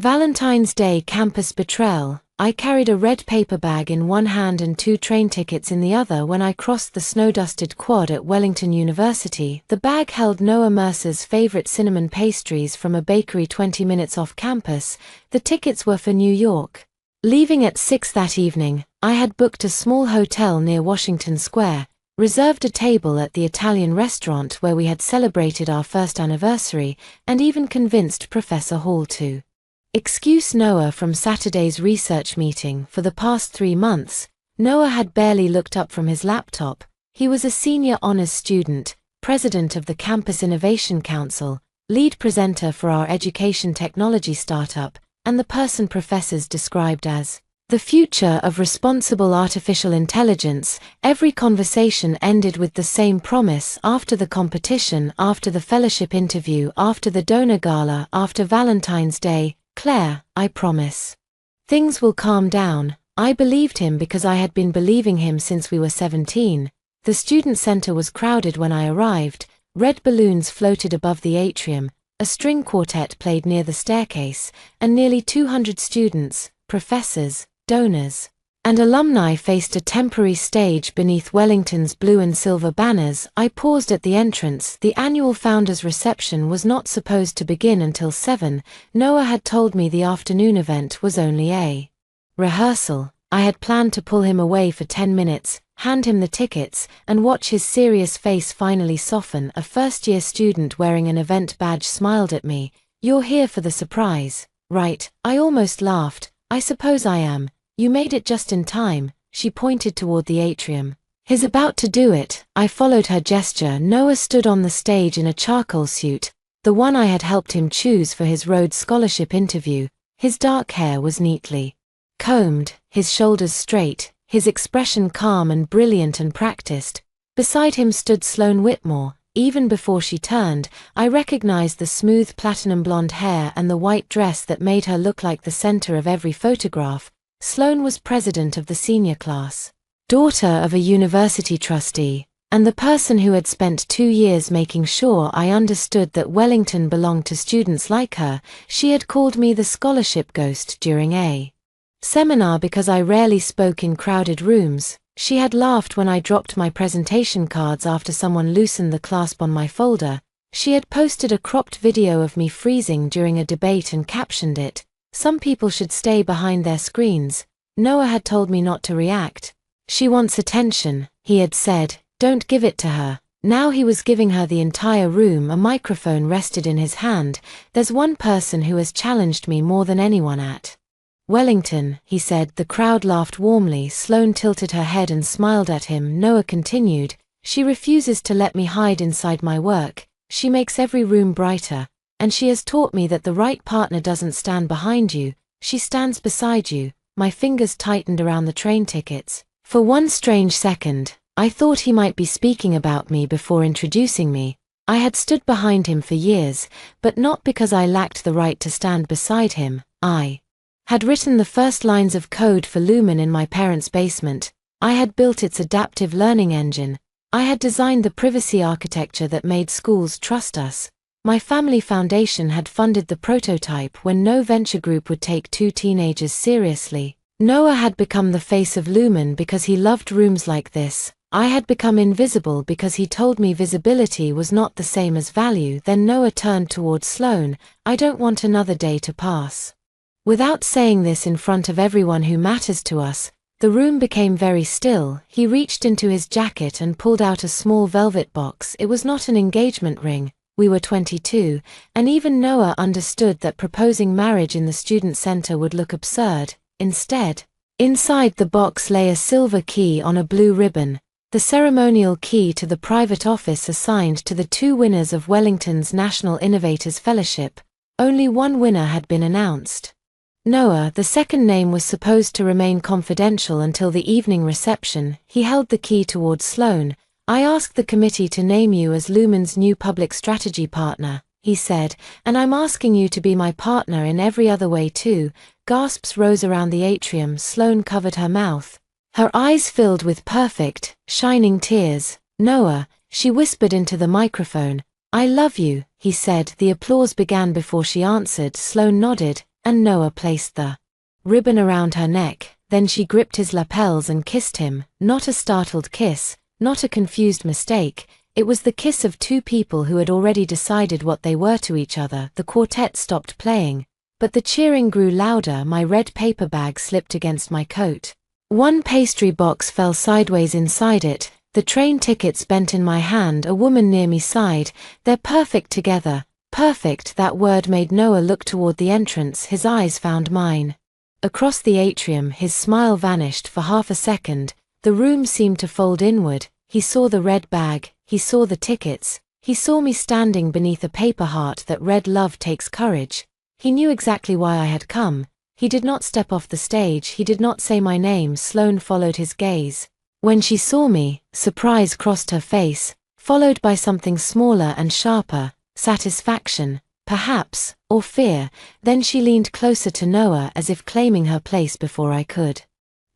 Valentine's Day campus betrayal. I carried a red paper bag in one hand and 2 train tickets in the other when I crossed the snow-dusted quad at Wellington University. The bag held Noah Mercer's favorite cinnamon pastries from a bakery 20 minutes off campus. The tickets were for New York. Leaving at 6 that evening, I had booked a small hotel near Washington Square, reserved a table at the Italian restaurant where we had celebrated our first anniversary, and even convinced Professor Hall to excuse Noah from Saturday's research meeting. For the past 3 months, Noah had barely looked up from his laptop. He was a senior honors student, president of the Campus Innovation Council, lead presenter for our education technology startup, and the person professors described as the future of responsible artificial intelligence. Every conversation ended with the same promise: after the competition, after the fellowship interview, after the donor gala, after Valentine's Day, Claire, I promise, things will calm down. I believed him because I had been believing him since we were 17. The student center was crowded when I arrived. Red balloons floated above the atrium, a string quartet played near the staircase, and nearly 200 students, professors, donors, and alumni faced a temporary stage beneath Wellington's blue and silver banners. I paused at the entrance. The annual founders' reception was not supposed to begin until 7. Noah had told me the afternoon event was only a rehearsal. I had planned to pull him away for 10 minutes, hand him the tickets, and watch his serious face finally soften. A first-year student wearing an event badge smiled at me. "You're here for the surprise, right?" I almost laughed. "I suppose I am. You made it just in time." She pointed toward the atrium. "He's about to do it." I followed her gesture. Noah stood on the stage in a charcoal suit, the one I had helped him choose for his Rhodes Scholarship interview. His dark hair was neatly combed, his shoulders straight, his expression calm and brilliant and practiced. Beside him stood Sloan Whitmore. Even before she turned, I recognized the smooth platinum blonde hair and the white dress that made her look like the center of every photograph. Sloan was president of the senior class, daughter of a university trustee, and the person who had spent 2 years making sure I understood that Wellington belonged to students like her. She had called me the scholarship ghost during a seminar because I rarely spoke in crowded rooms. She had laughed when I dropped my presentation cards after someone loosened the clasp on my folder. She had posted a cropped video of me freezing during a debate and captioned it, "Some people should stay behind their screens." Noah had told me not to react. "She wants attention," he had said. "Don't give it to her." Now he was giving her the entire room. A microphone rested in his hand. "There's one person who has challenged me more than anyone at Wellington," he said. The crowd laughed warmly. Sloan tilted her head and smiled at him. Noah continued, "She refuses to let me hide inside my work. She makes every room brighter. And she has taught me that the right partner doesn't stand behind you, she stands beside you." My fingers tightened around the train tickets. For one strange second, I thought he might be speaking about me before introducing me. I had stood behind him for years, but not because I lacked the right to stand beside him. I had written the first lines of code for Lumen in my parents' basement. I had built its adaptive learning engine. I had designed the privacy architecture that made schools trust us. My family foundation had funded the prototype when no venture group would take 2 teenagers seriously. Noah had become the face of Lumen because he loved rooms like this. I had become invisible because he told me visibility was not the same as value. Then Noah turned toward Sloan. "I don't want another day to pass without saying this in front of everyone who matters to us." The room became very still. He reached into his jacket and pulled out a small velvet box. It was not an engagement ring. We were 22, and even Noah understood that proposing marriage in the student center would look absurd. Instead, inside the box lay a silver key on a blue ribbon, the ceremonial key to the private office assigned to the 2 winners of Wellington's National Innovators Fellowship. Only one winner had been announced: Noah. The second name was supposed to remain confidential until the evening reception. He held the key towards Sloan. "I asked the committee to name you as Lumen's new public strategy partner," he said, "and I'm asking you to be my partner in every other way too." Gasps rose around the atrium. Sloan covered her mouth. Her eyes filled with perfect, shining tears. "Noah," she whispered into the microphone. "I love you," he said. The applause began before she answered. Sloan nodded. and Noah placed the ribbon around her neck. Then she gripped his lapels and kissed him, not a startled kiss, not a confused mistake. It was the kiss of two people who had already decided what they were to each other. The quartet stopped playing, but the cheering grew louder. My red paper bag slipped against my coat. One pastry box fell sideways inside it, the train tickets bent in my hand. A woman near me sighed, "They're perfect together." Perfect, that word made Noah look toward the entrance. His eyes found mine. Across the atrium, his smile vanished for half a second. The room seemed to fold inward. He saw the red bag, he saw the tickets, he saw me standing beneath a paper heart that read "Love takes courage." He knew exactly why I had come. He did not step off the stage, he did not say my name. Sloane followed his gaze. When she saw me, surprise crossed her face, followed by something smaller and sharper, satisfaction, perhaps, or fear. Then she leaned closer to Noah as if claiming her place before I could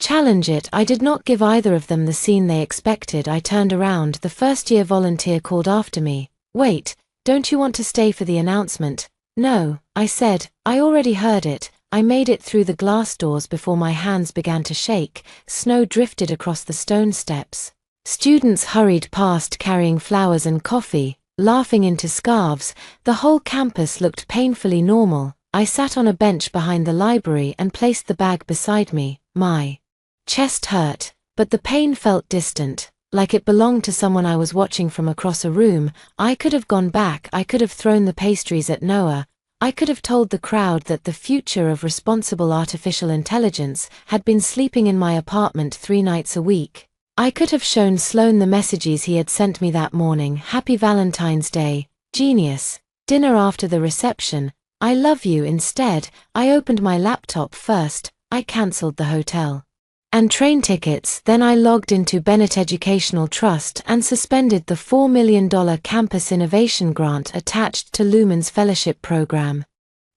challenge it. I did not give either of them the scene they expected. I turned around. The first-year volunteer called after me. "Wait, don't you want to stay for the announcement?" "No," I said, "I already heard it." I made it through the glass doors before my hands began to shake. Snow drifted across the stone steps. Students hurried past carrying flowers and coffee, laughing into scarves. The whole campus looked painfully normal. I sat on a bench behind the library and placed the bag beside me. My chest hurt, but the pain felt distant, like it belonged to someone I was watching from across a room. I could have gone back. I could have thrown the pastries at Noah. I could have told the crowd that the future of responsible artificial intelligence had been sleeping in my apartment 3 nights a week. I could have shown Sloane the messages he had sent me that morning. "Happy Valentine's Day, genius. Dinner after the reception. I love you." Instead, I opened my laptop first. I cancelled the hotel and train tickets. Then I logged into Bennett Educational Trust and suspended the $4 million campus innovation grant attached to Lumen's fellowship program.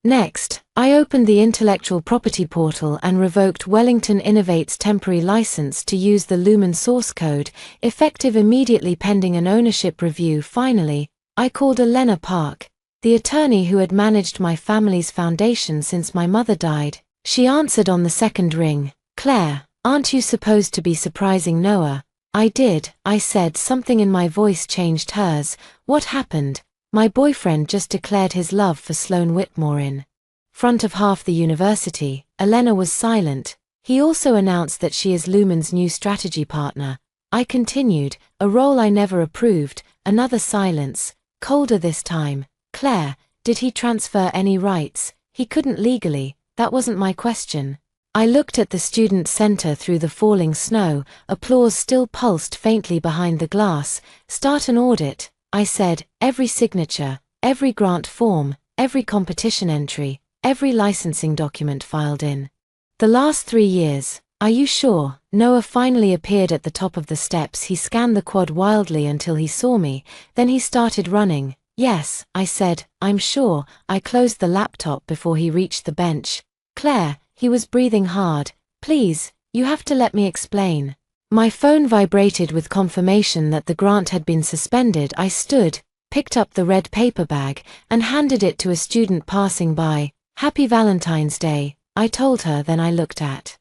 Next, I opened the intellectual property portal and revoked Wellington Innovate's temporary license to use the Lumen source code, effective immediately pending an ownership review. Finally, I called Elena Park, the attorney who had managed my family's foundation since my mother died. She answered on the second ring. "Claire, aren't you supposed to be surprising Noah?" "I did," I said. Something in my voice changed hers. "What happened?" "My boyfriend just declared his love for Sloane Whitmore in front of half the university." Elena was silent. "He also announced that she is Lumen's new strategy partner." I continued, "A role I never approved." Another silence, colder this time. "Claire, did he transfer any rights?" "He couldn't legally. That wasn't my question." I looked at the student center through the falling snow. Applause still pulsed faintly behind the glass. "Start an audit," I said. "Every signature, every grant form, every competition entry, every licensing document filed in the last 3 years. Are you sure?" Noah finally appeared at the top of the steps. He scanned the quad wildly until he saw me. Then he started running. "Yes," I said, "I'm sure." I closed the laptop before he reached the bench. "Claire," he was breathing hard, "please, you have to let me explain." My phone vibrated with confirmation that the grant had been suspended. I stood, picked up the red paper bag, and handed it to a student passing by. "Happy Valentine's Day," I told her. Then I looked at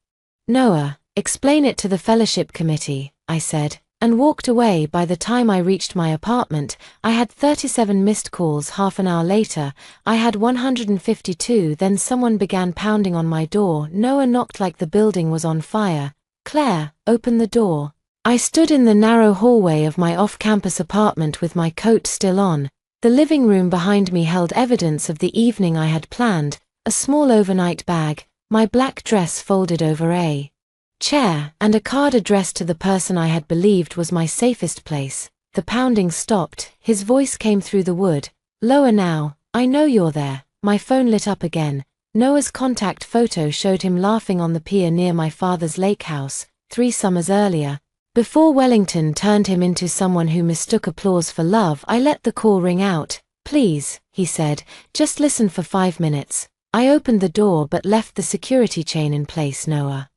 Noah. "Explain it to the fellowship committee," I said, and walked away. By the time I reached my apartment, I had 37 missed calls. Half an hour later, I had 152. Then someone began pounding on my door. Noah knocked like the building was on fire. "Claire, open the door." I stood in the narrow hallway of my off-campus apartment with my coat still on. The living room behind me held evidence of the evening I had planned: a small overnight bag, my black dress folded over a chair, and a card addressed to the person I had believed was my safest place. The pounding stopped. His voice came through the wood. "Lower now. I know you're there." My phone lit up again. Noah's contact photo showed him laughing on the pier near my father's lake house, 3 summers earlier. Before Wellington turned him into someone who mistook applause for love, I let the call ring out. "Please," he said, "just listen for 5 minutes." I opened the door but left the security chain in place. Noah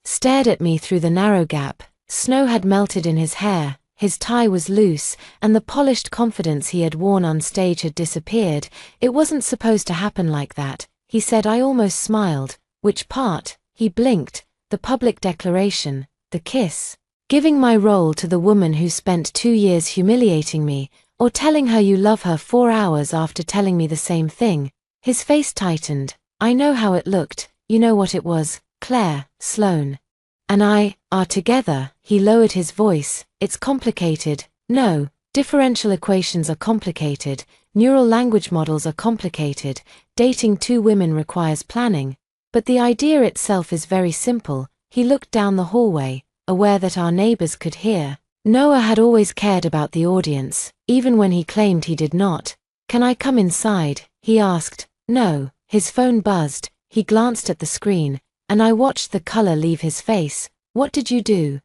stared at me through the narrow gap. Snow had melted in his hair, his tie was loose, and the polished confidence he had worn on stage had disappeared. It wasn't supposed to happen like that. he said. I almost smiled. Which part? He blinked. The public declaration, the kiss. Giving my role to the woman who spent 2 years humiliating me, or telling her you love her 4 hours after telling me the same thing. His face tightened. I know how it looked. You know what it was, Claire, Sloane. And I are together. He lowered his voice. It's complicated. No, differential equations are complicated. Neural language models are complicated. Dating 2 women requires planning. But the idea itself is very simple. He looked down the hallway, aware that our neighbors could hear. Noah had always cared about the audience, even when he claimed he did not. Can I come inside? He asked. No. His phone buzzed. He glanced at the screen, and I watched the color leave his face. What did you do?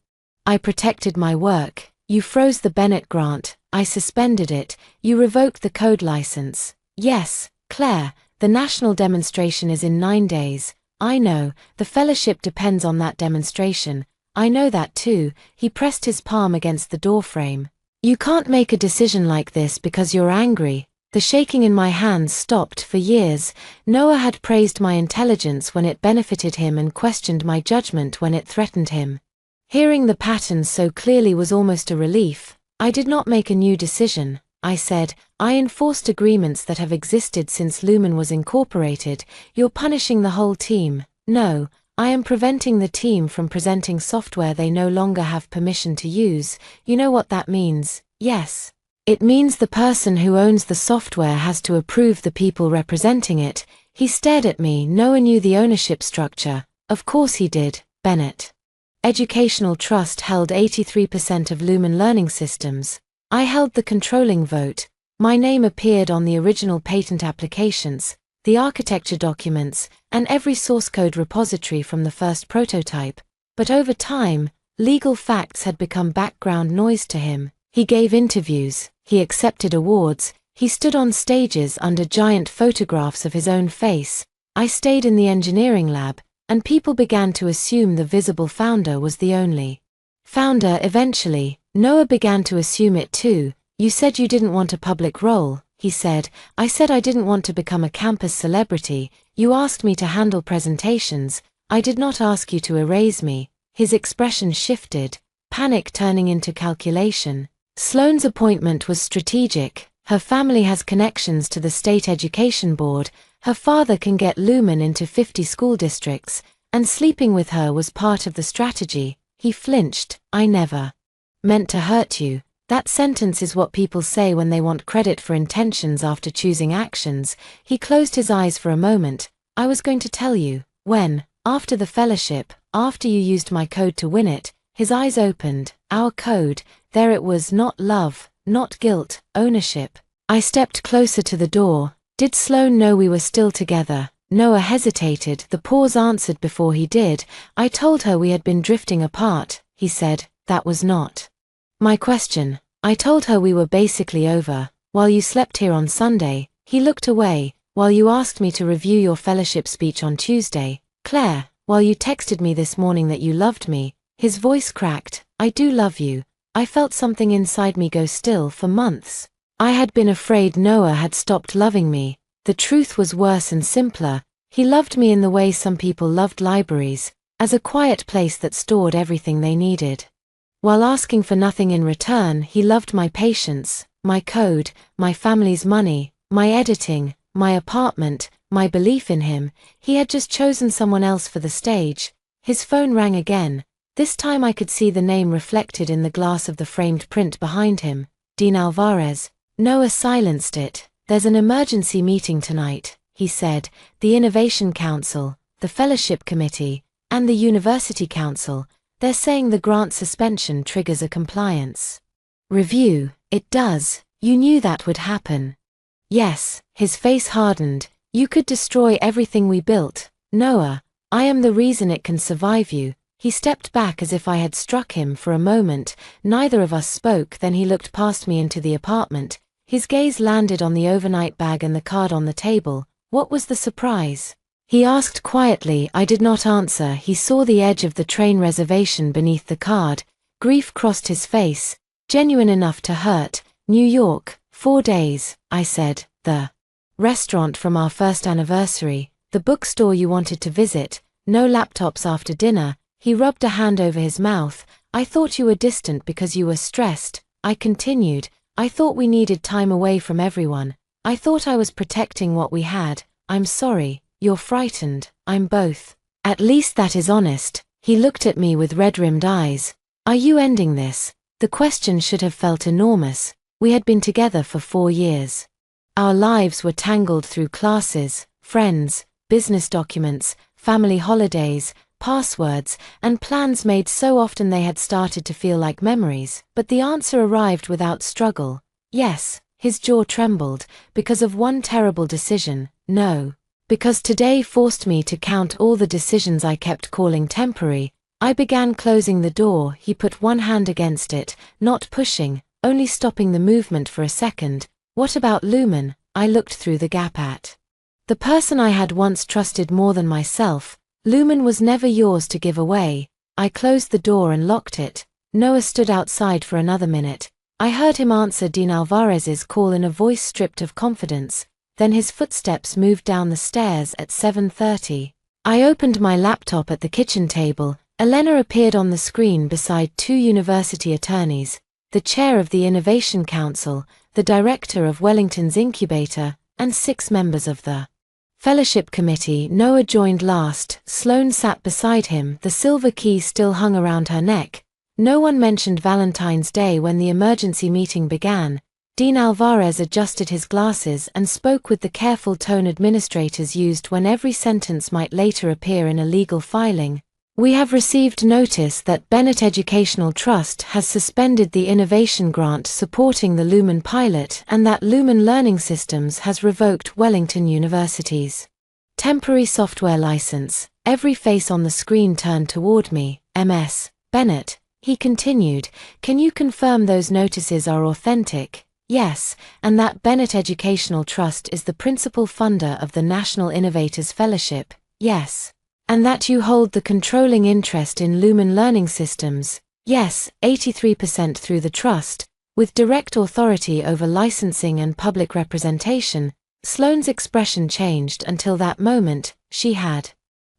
I protected my work. You froze the Bennett grant. I suspended it. You revoked the code license. Yes, Claire, the national demonstration is in 9 days. I know, the fellowship depends on that demonstration. I know that too. He pressed his palm against the doorframe. You can't make a decision like this because you're angry. The shaking in my hands stopped. For years, Noah had praised my intelligence when it benefited him and questioned my judgment when it threatened him. Hearing the patterns so clearly was almost a relief. I did not make a new decision, I said. I enforced agreements that have existed since Lumen was incorporated. You're punishing the whole team. No, I am preventing the team from presenting software they no longer have permission to use. You know what that means? Yes. It means the person who owns the software has to approve the people representing it. He stared at me. Noah knew the ownership structure. Of course he did, Bennett. Educational Trust held 83% of Lumen Learning Systems. I held the controlling vote. My name appeared on the original patent applications, the architecture documents, and every source code repository from the first prototype. But over time, legal facts had become background noise to him. He gave interviews, he accepted awards, he stood on stages under giant photographs of his own face. I stayed in the engineering lab, and people began to assume the visible founder was the only founder. Eventually, Noah began to assume it too. You said you didn't want a public role, he said. I said I didn't want to become a campus celebrity. You asked me to handle presentations. I did not ask you to erase me. His expression shifted, panic turning into calculation. Sloane's appointment was strategic. Her family has connections to the state education board. Her father can get Lumen into 50 school districts, and sleeping with her was part of the strategy. He flinched. I never meant to hurt you. That sentence is what people say when they want credit for intentions after choosing actions. He closed his eyes for a moment. I was going to tell you. When? After the fellowship, after you used my code to win it. His eyes opened. Our code. There it was, not love, not guilt, ownership. I stepped closer to the door. Did Sloane know we were still together? Noah hesitated. The pause answered before he did. I told her we had been drifting apart, he said. That was not my question. I told her we were basically over. While you slept here on Sunday, he looked away. While you asked me to review your fellowship speech on Tuesday, Claire, while you texted me this morning that you loved me. His voice cracked. I do love you. I felt something inside me go still for months. I had been afraid Noah had stopped loving me. The truth was worse and simpler. He loved me in the way some people loved libraries, as a quiet place that stored everything they needed. While asking for nothing in return, he loved my patience, my code, my family's money, my editing, my apartment, my belief in him. He had just chosen someone else for the stage. His phone rang again. This time I could see the name reflected in the glass of the framed print behind him. Dean Alvarez. Noah silenced it. There's an emergency meeting tonight, he said. The Innovation Council, the Fellowship Committee, and the University Council. They're saying the grant suspension triggers a compliance review. It does. You knew that would happen. Yes, his face hardened. You could destroy everything we built. Noah, I am the reason it can survive you. He stepped back as if I had struck him. For a moment, neither of us spoke. Then he looked past me into the apartment. His gaze landed on the overnight bag and the card on the table. What was the surprise? He asked quietly. I did not answer. He saw the edge of the train reservation beneath the card. Grief crossed his face, genuine enough to hurt. New York, 4 days, I said. The restaurant from our first anniversary. the bookstore you wanted to visit, no laptops after dinner. He rubbed a hand over his mouth. I thought you were distant because you were stressed, I continued. I thought we needed time away from everyone. I thought I was protecting what we had. I'm sorry, you're frightened, I'm both. At least that is honest. He looked at me with red-rimmed eyes. Are you ending this? The question should have felt enormous. We had been together for 4 years. Our lives were tangled through classes, friends, business documents, family holidays, passwords, and plans made so often they had started to feel like memories. But the answer arrived without struggle. Yes. His jaw trembled, because of one terrible decision. No. Because today forced me to count all the decisions I kept calling temporary. I began closing the door. He put one hand against it, not pushing, only stopping the movement for a second. What about Lumen? I looked through the gap at the person I had once trusted more than myself. Lumen was never yours to give away. I closed the door and locked it. Noah stood outside for another minute. I heard him answer Dean Alvarez's call in a voice stripped of confidence. Then his footsteps moved down the stairs at 7:30. I opened my laptop at the kitchen table. Elena appeared on the screen beside 2 university attorneys, the chair of the Innovation Council, the director of Wellington's incubator, and 6 members of the Fellowship Committee. Noah joined last. Sloane sat beside him, the silver key still hung around her neck. No one mentioned Valentine's Day when the emergency meeting began. Dean Alvarez adjusted his glasses and spoke with the careful tone administrators used when every sentence might later appear in a legal filing. We have received notice that Bennett Educational Trust has suspended the innovation grant supporting the Lumen pilot and that Lumen Learning Systems has revoked Wellington University's temporary software license. Every face on the screen turned toward me. Ms. Bennett, he continued, can you confirm those notices are authentic? Yes, and that Bennett Educational Trust is the principal funder of the National Innovators Fellowship? Yes. And that you hold the controlling interest in Lumen Learning Systems? Yes, 83% through the trust, with direct authority over licensing and public representation. Sloane's expression changed. Until that moment, she had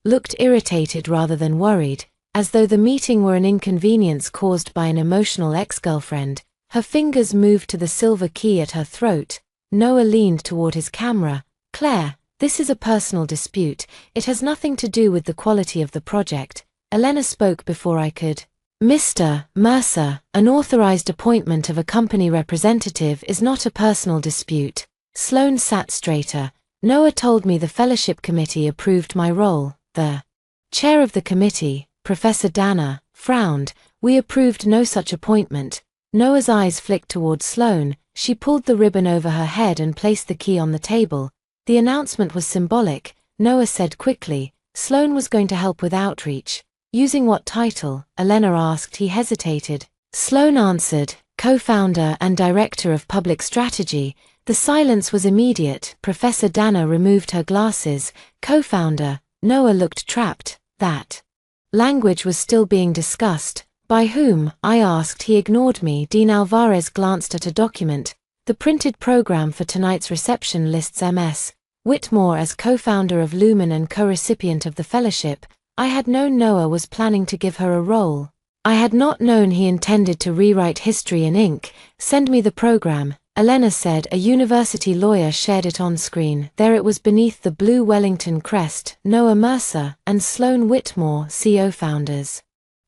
looked irritated rather than worried, as though the meeting were an inconvenience caused by an emotional ex-girlfriend. Her fingers moved to the silver key at her throat. Noah leaned toward his camera. Claire, this is a personal dispute. It has nothing to do with the quality of the project. Elena spoke before I could. Mr. Mercer, an authorized appointment of a company representative is not a personal dispute. Sloane sat straighter. Noah told me the Fellowship Committee approved my role. The chair of the committee, Professor Danner, frowned. We approved no such appointment. Noah's eyes flicked toward Sloane. She pulled the ribbon over her head and placed the key on the table. The announcement was symbolic. Noah said quickly. Sloane was going to help with outreach. Using what title? Elena asked. He hesitated. Sloane answered, co-founder and director of public strategy. The silence was immediate. Professor Danner removed her glasses. Co-founder. Noah looked trapped. That language was still being discussed. By whom? I asked. He ignored me. Dean Alvarez glanced at a document. The printed program for tonight's reception lists Ms. Whitmore as co-founder of Lumen and co-recipient of the fellowship. I had known Noah was planning to give her a role. I had not known he intended to rewrite history in ink. Send me the program, Elena said. A university lawyer shared it on screen. There it was beneath the blue Wellington crest. Noah Mercer and Sloane Whitmore, CO founders.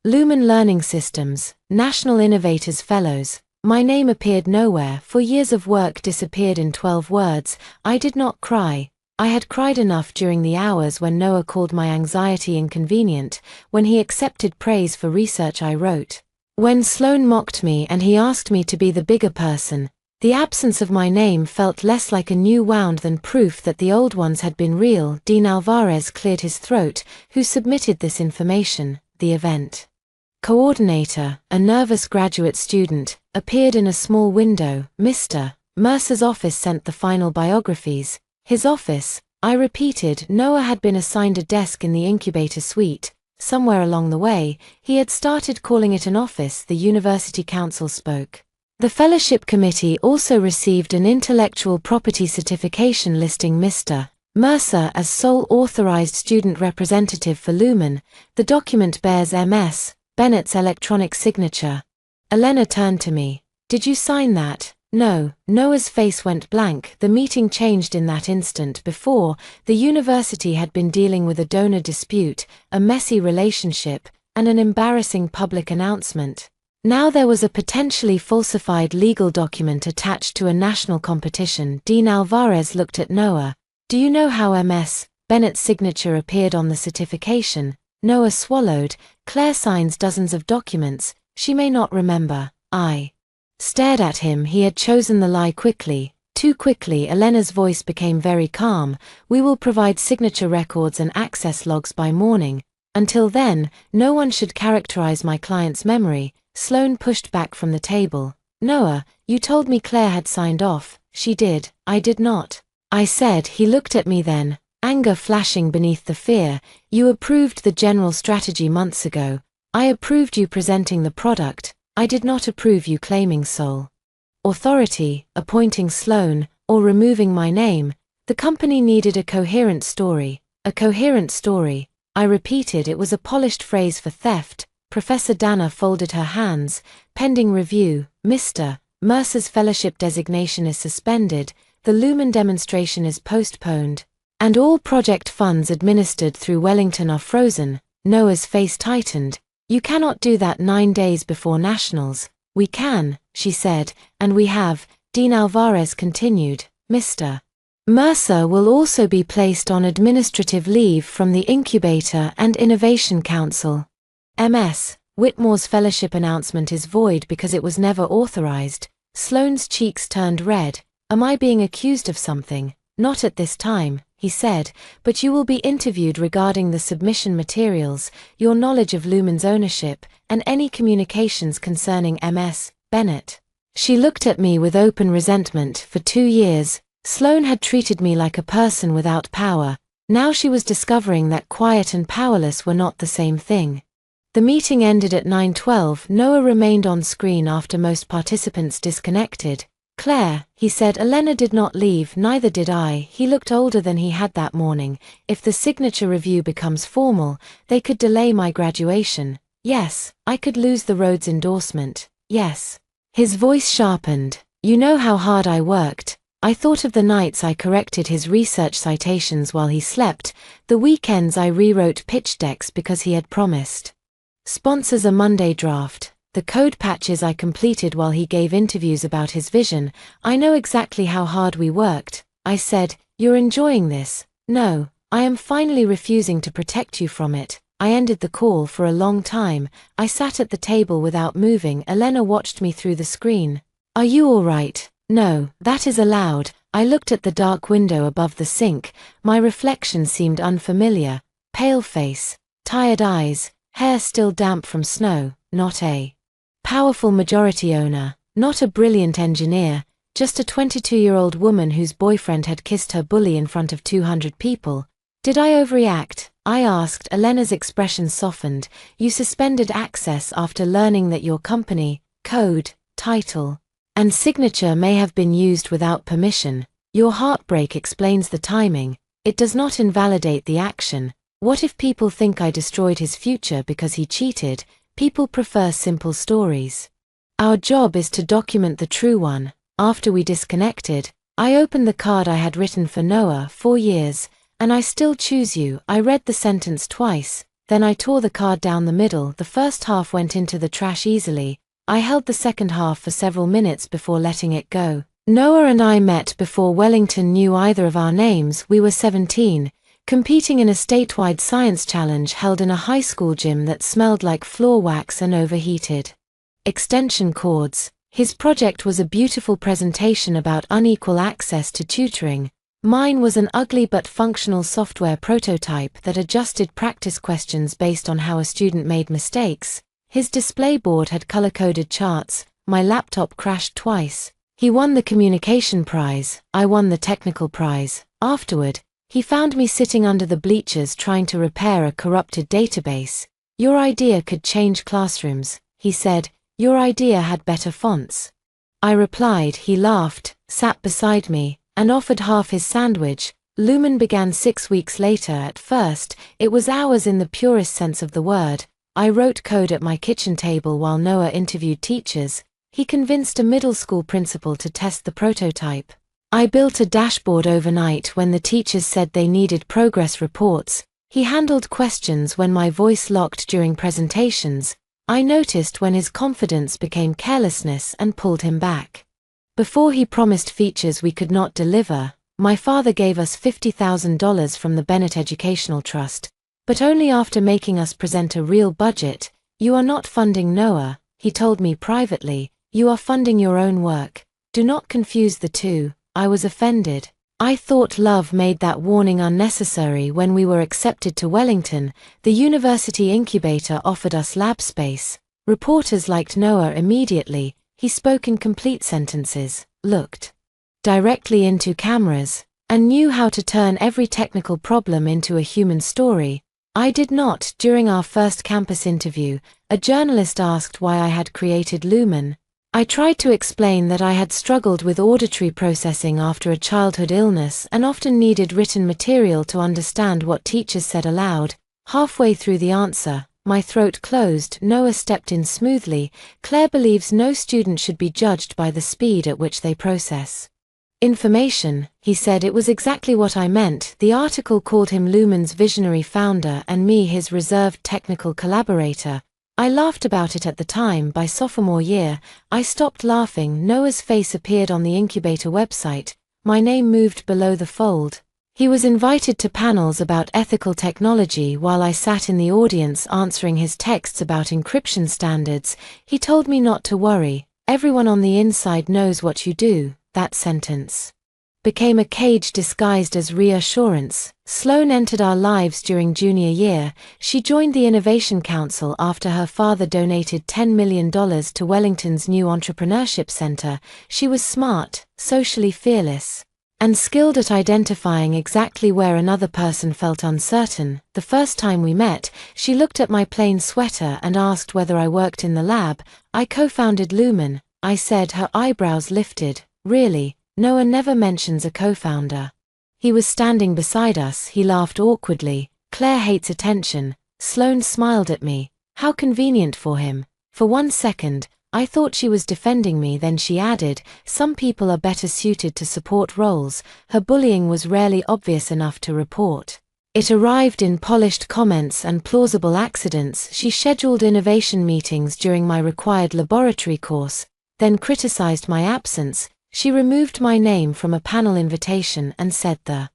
Lumen Learning Systems, National Innovators Fellows. My name appeared nowhere. 4 years of work disappeared in 12 words. I did not cry. I had cried enough during the hours when Noah called my anxiety inconvenient, when he accepted praise for research I wrote. When Sloane mocked me and he asked me to be the bigger person. The absence of my name felt less like a new wound than proof that the old ones had been real. Dean Alvarez cleared his throat. Who submitted this information? The event coordinator, a nervous graduate student, appeared in a small window. Mr. Mercer's office sent the final biographies. His office, I repeated. Noah had been assigned a desk in the incubator suite. Somewhere along the way, he had started calling it an office. The University Council spoke. The Fellowship Committee also received an intellectual property certification listing Mr. Mercer as sole authorized student representative for Lumen. The document bears Ms. Bennett's electronic signature. Elena turned to me. Did you sign that? No. Noah's face went blank. The meeting changed in that instant. Before, the university had been dealing with a donor dispute, a messy relationship, and an embarrassing public announcement. Now there was a potentially falsified legal document attached to a national competition. Dean Alvarez looked at Noah. Do you know how Ms. Bennett's signature appeared on the certification? Noah swallowed. Claire signs dozens of documents. She may not remember. I stared at him. He had chosen the lie quickly. Too quickly. Elena's voice became very calm. We will provide signature records and access logs by morning. Until then, no one should characterize my client's memory. Sloane pushed back from the table. Noah, you told me Claire had signed off. She did. I did not. I said. He looked at me then, anger flashing beneath the fear. You approved the general strategy months ago. I approved you presenting the product. I did not approve you claiming sole authority, appointing Sloane, or removing my name. The company needed a coherent story. A coherent story. I repeated. It was a polished phrase for theft. Professor Dana folded her hands. Pending review. Mr. Mercer's fellowship designation is suspended. The Lumen demonstration is postponed. And all project funds administered through Wellington are frozen. Noah's face tightened. You cannot do that 9 days before nationals. We can, she said, and we have. Dean Alvarez continued. Mr. Mercer will also be placed on administrative leave from the Incubator and Innovation Council. Ms. Whitmore's fellowship announcement is void because it was never authorized. Sloane's cheeks turned red. Am I being accused of something? Not at this time, he said, but you will be interviewed regarding the submission materials, your knowledge of Lumen's ownership, and any communications concerning Ms. Bennett. She looked at me with open resentment. For 2 years, Sloane had treated me like a person without power. Now she was discovering that quiet and powerless were not the same thing. The meeting ended at 9:12. Noah remained on screen after most participants disconnected. Claire, he said. Elena did not leave, neither did I. He looked older than he had that morning. If the signature review becomes formal, they could delay my graduation. Yes, I could lose the Rhodes endorsement. Yes. His voice sharpened. You know how hard I worked. I thought of the nights I corrected his research citations while he slept, the weekends I rewrote pitch decks because he had promised sponsors a Monday draft. The code patches I completed while he gave interviews about his vision. I know exactly how hard we worked. I said, you're enjoying this? No, I am finally refusing to protect you from it. I ended the call. For a long time. I sat at the table without moving. Elena watched me through the screen. Are you all right? No, that is allowed. I looked at the dark window above the sink. My reflection seemed unfamiliar. Pale face, tired eyes, hair still damp from snow. Not a powerful majority owner, not a brilliant engineer, just a 22-year-old woman whose boyfriend had kissed her bully in front of 200 people. Did I overreact? I asked. Elena's expression softened. You suspended access after learning that your company, code, title, and signature may have been used without permission. Your heartbreak explains the timing. It does not invalidate the action. What if people think I destroyed his future because he cheated? People prefer simple stories. Our job is to document the true one. After we disconnected, I opened the card I had written for Noah. 4 years, and I still choose you. I read the sentence twice, then I tore the card down the middle. The first half went into the trash easily. I held the second half for several minutes before letting it go. Noah and I met before Wellington knew either of our names. We were 17. Competing in a statewide science challenge held in a high school gym that smelled like floor wax and overheated extension cords. His project was a beautiful presentation about unequal access to tutoring. Mine was an ugly but functional software prototype that adjusted practice questions based on how a student made mistakes. His display board had color-coded charts. My laptop crashed twice. He won the communication prize. I won the technical prize. Afterward, he found me sitting under the bleachers trying to repair a corrupted database. Your idea could change classrooms, he said. Your idea had better fonts. I replied. He laughed, sat beside me, and offered half his sandwich. Lumen began 6 weeks later. At first, it was hours in the purest sense of the word. I wrote code at my kitchen table while Noah interviewed teachers. He convinced a middle school principal to test the prototype. I built a dashboard overnight when the teachers said they needed progress reports. He handled questions when my voice locked during presentations. I noticed when his confidence became carelessness and pulled him back. Before he promised features we could not deliver, my father gave us $50,000 from the Bennett Educational Trust, but only after making us present a real budget. "You are not funding Noah," he told me privately, "you are funding your own work. Do not confuse the two." I was offended. I thought love made that warning unnecessary. When we were accepted to Wellington, the university incubator offered us lab space. Reporters liked Noah immediately. He spoke in complete sentences, looked directly into cameras, and knew how to turn every technical problem into a human story. I did not. During our first campus interview, a journalist asked why I had created Lumen. I tried to explain that I had struggled with auditory processing after a childhood illness and often needed written material to understand what teachers said aloud. Halfway through the answer, my throat closed. Noah stepped in smoothly. "Claire believes no student should be judged by the speed at which they process information," he said. It was exactly what I meant. The article called him Lumen's visionary founder and me his reserved technical collaborator. I laughed about it at the time. By sophomore year, I stopped laughing. Noah's face appeared on the incubator website. My name moved below the fold. He was invited to panels about ethical technology while I sat in the audience answering his texts about encryption standards. He told me not to worry. "Everyone on the inside knows what you do." That sentence became a cage disguised as reassurance. Sloan entered our lives during junior year. She joined the Innovation Council after her father donated $10 million to Wellington's new entrepreneurship center. She was smart, socially fearless, and skilled at identifying exactly where another person felt uncertain. The first time we met, she looked at my plain sweater and asked whether I worked in the lab. "I co-founded Lumen," I said. Her eyebrows lifted. "Really? Noah never mentions a co-founder." He was standing beside us. He laughed awkwardly. "Claire hates attention." Sloan smiled at me. How convenient for him. For 1 second, I thought she was defending me. Then she added, "Some people are better suited to support roles." Her bullying was rarely obvious enough to report. It arrived in polished comments and plausible accidents. She scheduled innovation meetings during my required laboratory course, then criticized my absence. She removed my name from a panel invitation and said the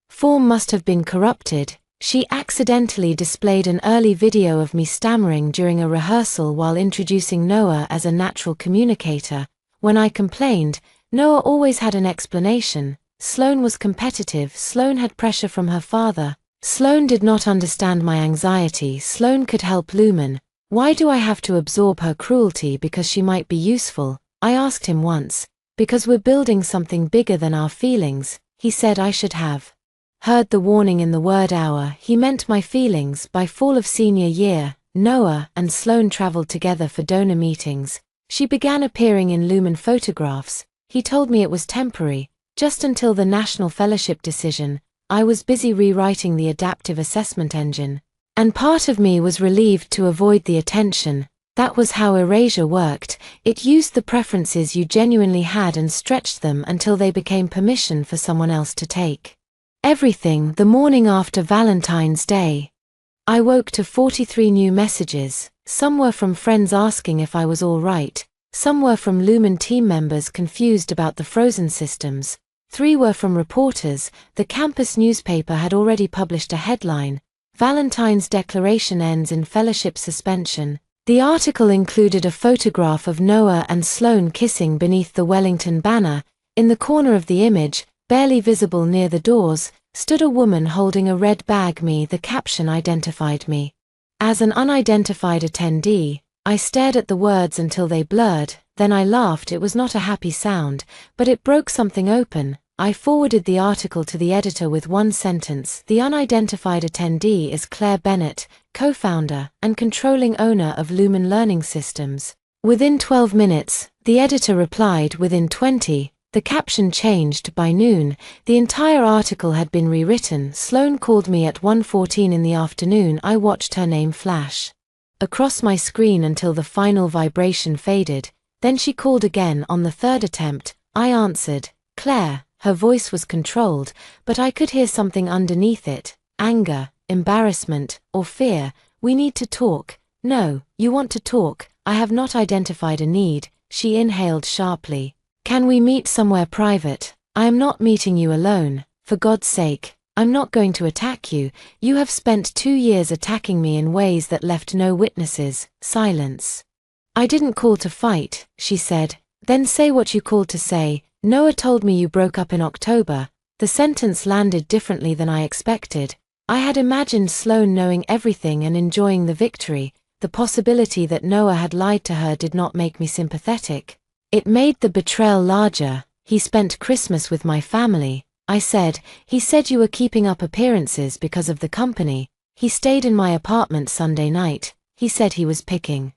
form must have been corrupted. She accidentally displayed an early video of me stammering during a rehearsal while introducing Noah as a natural communicator. When I complained, Noah always had an explanation. Sloan was competitive. Sloan had pressure from her father. Sloan did not understand my anxiety. Sloan could help Lumen. Why do I have to absorb her cruelty because she might be useful? I asked him once. "Because we're building something bigger than our feelings," he said. I should have heard the warning in the word hour. He meant my feelings. By fall of senior year, Noah and Sloan traveled together for donor meetings. She began appearing in Lumen photographs. He told me it was temporary, just until the National Fellowship decision. I was busy rewriting the adaptive assessment engine, and part of me was relieved to avoid the attention. That was how erasure worked. It used the preferences you genuinely had and stretched them until they became permission for someone else to take everything. The morning after Valentine's Day, I woke to 43 new messages. Some were from friends asking if I was all right. Some were from Lumen team members confused about the frozen systems. 3 were from reporters. The campus newspaper had already published a headline: "Valentine's Declaration ends in fellowship suspension." The article included a photograph of Noah and Sloan kissing beneath the Wellington banner. In the corner of the image, barely visible near the doors, stood a woman holding a red bag. The caption identified me as an unidentified attendee. I stared at the words until they blurred, then I laughed. It was not a happy sound, but it broke something open. I forwarded the article to the editor with one sentence: "The unidentified attendee is Claire Bennett, co-founder and controlling owner of Lumen Learning Systems." Within 12 minutes, the editor replied. Within 20, The caption changed. By noon, the entire article had been rewritten. Sloan called me at 1:14 in the afternoon. I watched her name flash across my screen until the final vibration faded. Then she called again. On the third attempt, I answered. Claire. Her voice was controlled, but I could hear something underneath it. Anger, embarrassment, or fear. We need to talk. No, you want to talk. I have not identified a need. She inhaled sharply. Can we meet somewhere private? I am not meeting you alone. For God's sake, I'm not going to attack you. You have spent 2 years attacking me in ways that left no witnesses. Silence. I didn't call to fight, she said. Then say what you called to say. Noah told me you broke up in October. The sentence landed differently than I expected. I had imagined Sloan knowing everything and enjoying the victory. The possibility that Noah had lied to her did not make me sympathetic. It made the betrayal larger. He spent Christmas with my family, I said. He said you were keeping up appearances because of the company. He stayed in my apartment Sunday night. He said he was picking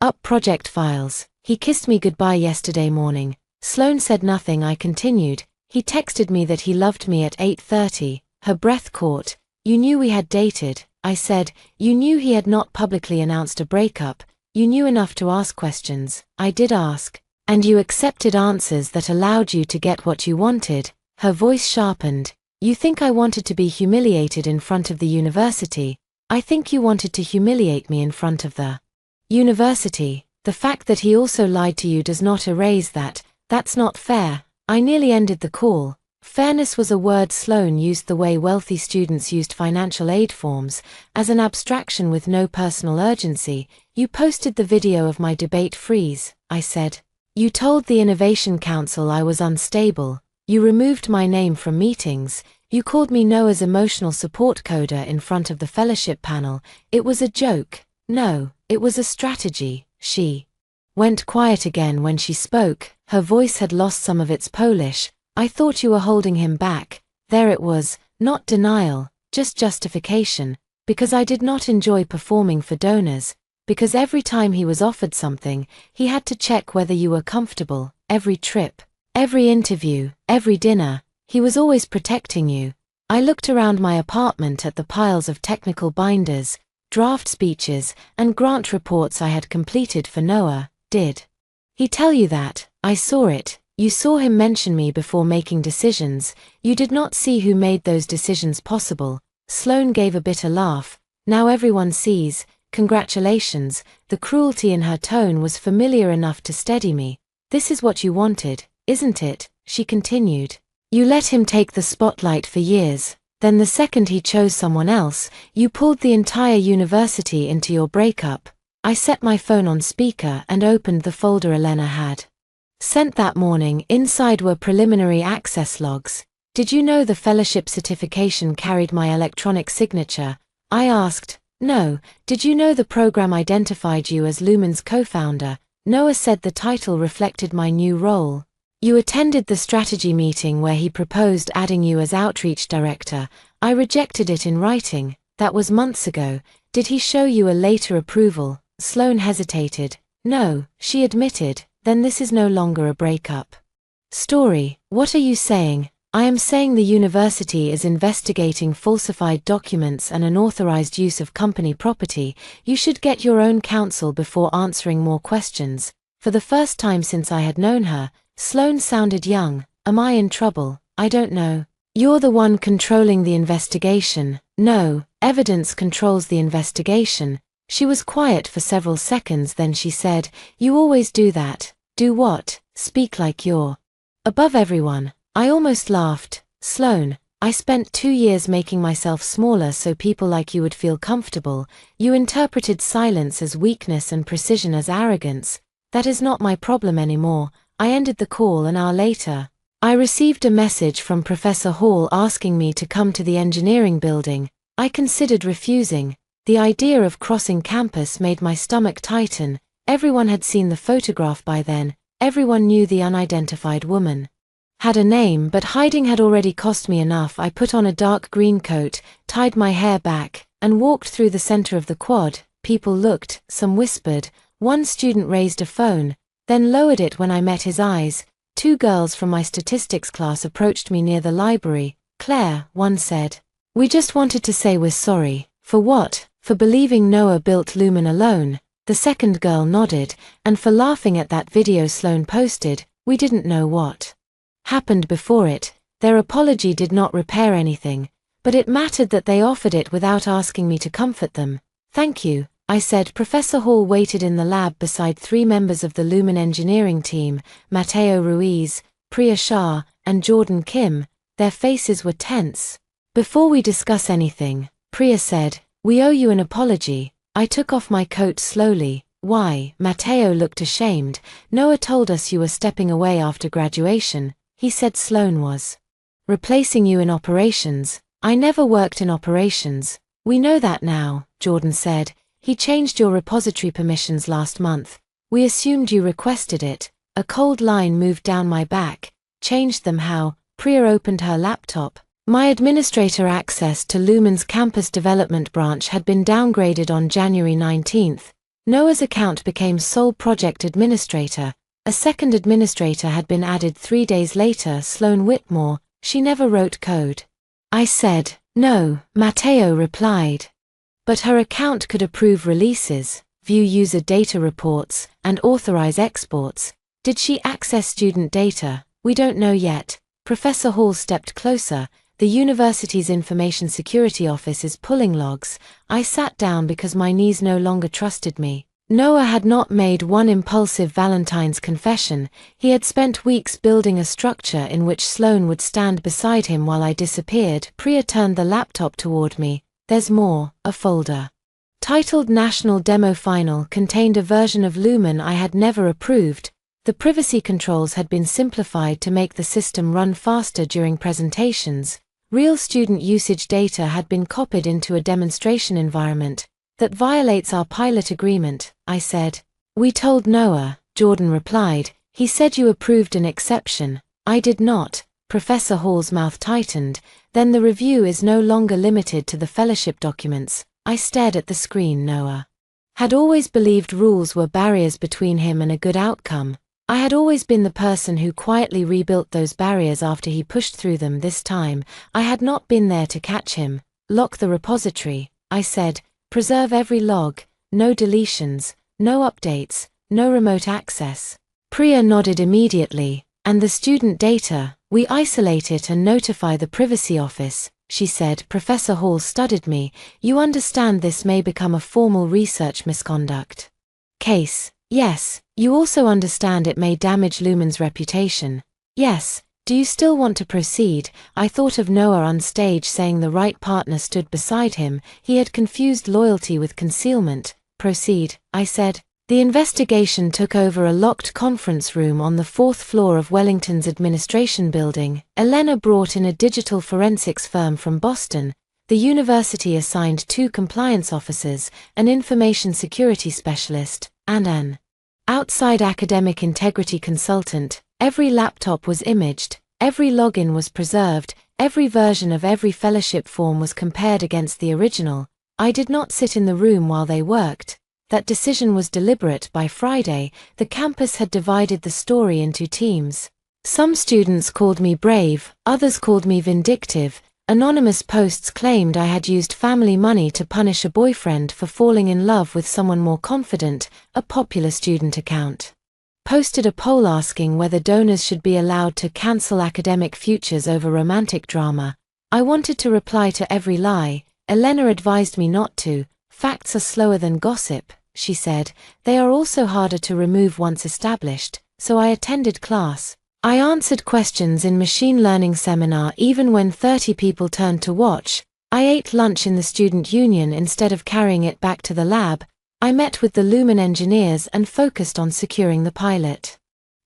up project files. He kissed me goodbye yesterday morning. Sloan said nothing. I continued. He texted me that he loved me at 8:30. Her breath caught. You knew we had dated, I said. You knew he had not publicly announced a breakup. You knew enough to ask questions. I did ask. And you accepted answers that allowed you to get what you wanted. Her voice sharpened. You think I wanted to be humiliated in front of the university. I think you wanted to humiliate me in front of the university. The fact that he also lied to you does not erase that. That's not fair. I nearly ended the call. Fairness was a word Sloan used the way wealthy students used financial aid forms, as an abstraction with no personal urgency. You posted the video of my debate freeze, I said. You told the Innovation Council I was unstable. You removed my name from meetings. You called me Noah's emotional support coder in front of the fellowship panel. It was a joke. No, it was a strategy. She went quiet again when she spoke. Her voice had lost some of its Polish. I thought you were holding him back. There it was, not denial, just justification. Because I did not enjoy performing for donors. Because every time he was offered something, he had to check whether you were comfortable. Every trip, every interview, every dinner, he was always protecting you. I looked around my apartment at the piles of technical binders, draft speeches, and grant reports I had completed for Noah. Did he tell you that? I saw it. You saw him mention me before making decisions. You did not see who made those decisions possible. Sloan gave a bitter laugh. Now everyone sees. Congratulations. The cruelty in her tone was familiar enough to steady me. This is what you wanted, isn't it? She continued. You let him take the spotlight for years. Then the second he chose someone else, you pulled the entire university into your breakup. I set my phone on speaker and opened the folder Elena had sent that morning. Inside were preliminary access logs. Did you know the fellowship certification carried my electronic signature? I asked. No. Did you know the program identified you as Lumen's co-founder? Noah said the title reflected my new role. You attended the strategy meeting where he proposed adding you as outreach director. I rejected it in writing. That was months ago. Did he show you a later approval? Sloan hesitated. No, she admitted. Then this is no longer a breakup story. What are you saying? I am saying the university is investigating falsified documents and unauthorized use of company property. You should get your own counsel before answering more questions. For the first time since I had known her, Sloan sounded young. Am I in trouble? I don't know. You're the one controlling the investigation. No, evidence controls the investigation. She was quiet for several seconds, then she said, You always do that. Do what? Speak like you're above everyone. I almost laughed. Sloan, I spent 2 years making myself smaller so people like you would feel comfortable. You interpreted silence as weakness and precision as arrogance. That is not my problem anymore. I ended the call an hour later. I received a message from Professor Hall asking me to come to the engineering building. I considered refusing. The idea of crossing campus made my stomach tighten. Everyone had seen the photograph by then. Everyone knew the unidentified woman had a name, but hiding had already cost me enough. I put on a dark green coat, tied my hair back, and walked through the center of the quad. People looked, some whispered. One student raised a phone, then lowered it when I met his eyes. 2 girls from my statistics class approached me near the library. Claire, one said. We just wanted to say we're sorry. For what? For believing Noah built Lumen alone. The second girl nodded, and for laughing at that video Sloan posted. We didn't know what happened before it. Their apology did not repair anything, but it mattered that they offered it without asking me to comfort them. Thank you, I said. Professor Hall waited in the lab beside 3 members of the Lumen engineering team, Mateo Ruiz, Priya Shah, and Jordan Kim. Their faces were tense. Before we discuss anything, Priya said, we owe you an apology. I took off my coat slowly. Why? Mateo looked ashamed. Noah told us you were stepping away after graduation. He said Sloan was replacing you in operations. I never worked in operations. We know that now, Jordan said. He changed your repository permissions last month. We assumed you requested it. A cold line moved down my back. Changed them how? Priya opened her laptop. My administrator access to Lumen's campus development branch had been downgraded on January 19th. Noah's account became sole project administrator. A second administrator had been added 3 days later, Sloan Whitmore. She never wrote code. I said, no, Mateo replied. But her account could approve releases, view user data reports, and authorize exports. Did she access student data? We don't know yet. Professor Hall stepped closer. The university's information security office is pulling logs. I sat down because my knees no longer trusted me. Noah had not made one impulsive Valentine's confession. He had spent weeks building a structure in which Sloan would stand beside him while I disappeared. Priya turned the laptop toward me. There's more. A folder titled National Demo Final contained a version of Lumen I had never approved. The privacy controls had been simplified to make the system run faster during presentations. Real student usage data had been copied into a demonstration environment. That violates our pilot agreement, I said. We told Noah, Jordan replied. He said you approved an exception. I did not. Professor Hall's mouth tightened. Then the review is no longer limited to the fellowship documents. I stared at the screen. Noah had always believed rules were barriers between him and a good outcome. I had always been the person who quietly rebuilt those barriers after he pushed through them. This time, I had not been there to catch him. Lock the repository, I said. Preserve every log, no deletions, no updates, no remote access. Priya nodded immediately. And the student data, we isolate it and notify the privacy office, she said. Professor Hall studied me. You understand this may become a formal research misconduct case. Yes. You also understand it may damage Lumen's reputation. Yes. Do you still want to proceed? I thought of Noah on stage saying the right partner stood beside him. He had confused loyalty with concealment. Proceed, I said. The investigation took over a locked conference room on the 4th floor of Wellington's administration building. Elena brought in a digital forensics firm from Boston. The university assigned 2 compliance officers, an information security specialist, and an outside academic integrity consultant. Every laptop was imaged, every login was preserved, every version of every fellowship form was compared against the original. I did not sit in the room while they worked. That decision was deliberate. By Friday, the campus had divided the story into teams. Some students called me brave, others called me vindictive. Anonymous posts claimed I had used family money to punish a boyfriend for falling in love with someone more confident. A popular student account posted a poll asking whether donors should be allowed to cancel academic futures over romantic drama. I wanted to reply to every lie. Elena advised me not to. Facts are slower than gossip, she said. They are also harder to remove once established, so I attended class. I answered questions in machine learning seminar even when 30 people turned to watch. I ate lunch in the student union instead of carrying it back to the lab. I met with the Lumen engineers and focused on securing the pilot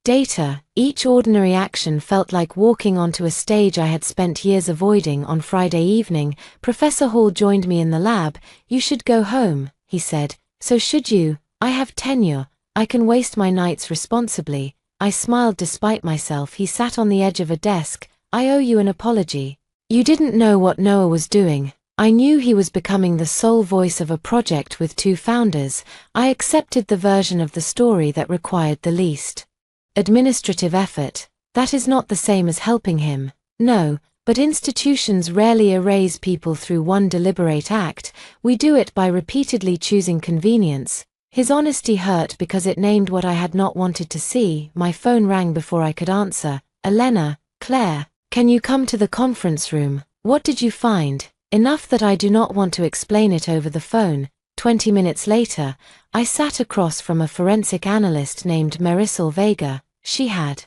data. Each ordinary action felt like walking onto a stage I had spent years avoiding. On Friday evening, Professor Hall joined me in the lab. You should go home, he said. So should you. I have tenure. I can waste my nights responsibly. I smiled despite myself. He sat on the edge of a desk. I owe you an apology. You didn't know what Noah was doing. I knew he was becoming the sole voice of a project with 2 founders. I accepted the version of the story that required the least administrative effort. That is not the same as helping him. No, but institutions rarely erase people through one deliberate act, we do it by repeatedly choosing convenience. His honesty hurt because it named what I had not wanted to see. My phone rang before I could answer. Elena, Claire, can you come to the conference room? What did you find? Enough that I do not want to explain it over the phone. 20 minutes later, I sat across from a forensic analyst named Marisol Vega. She had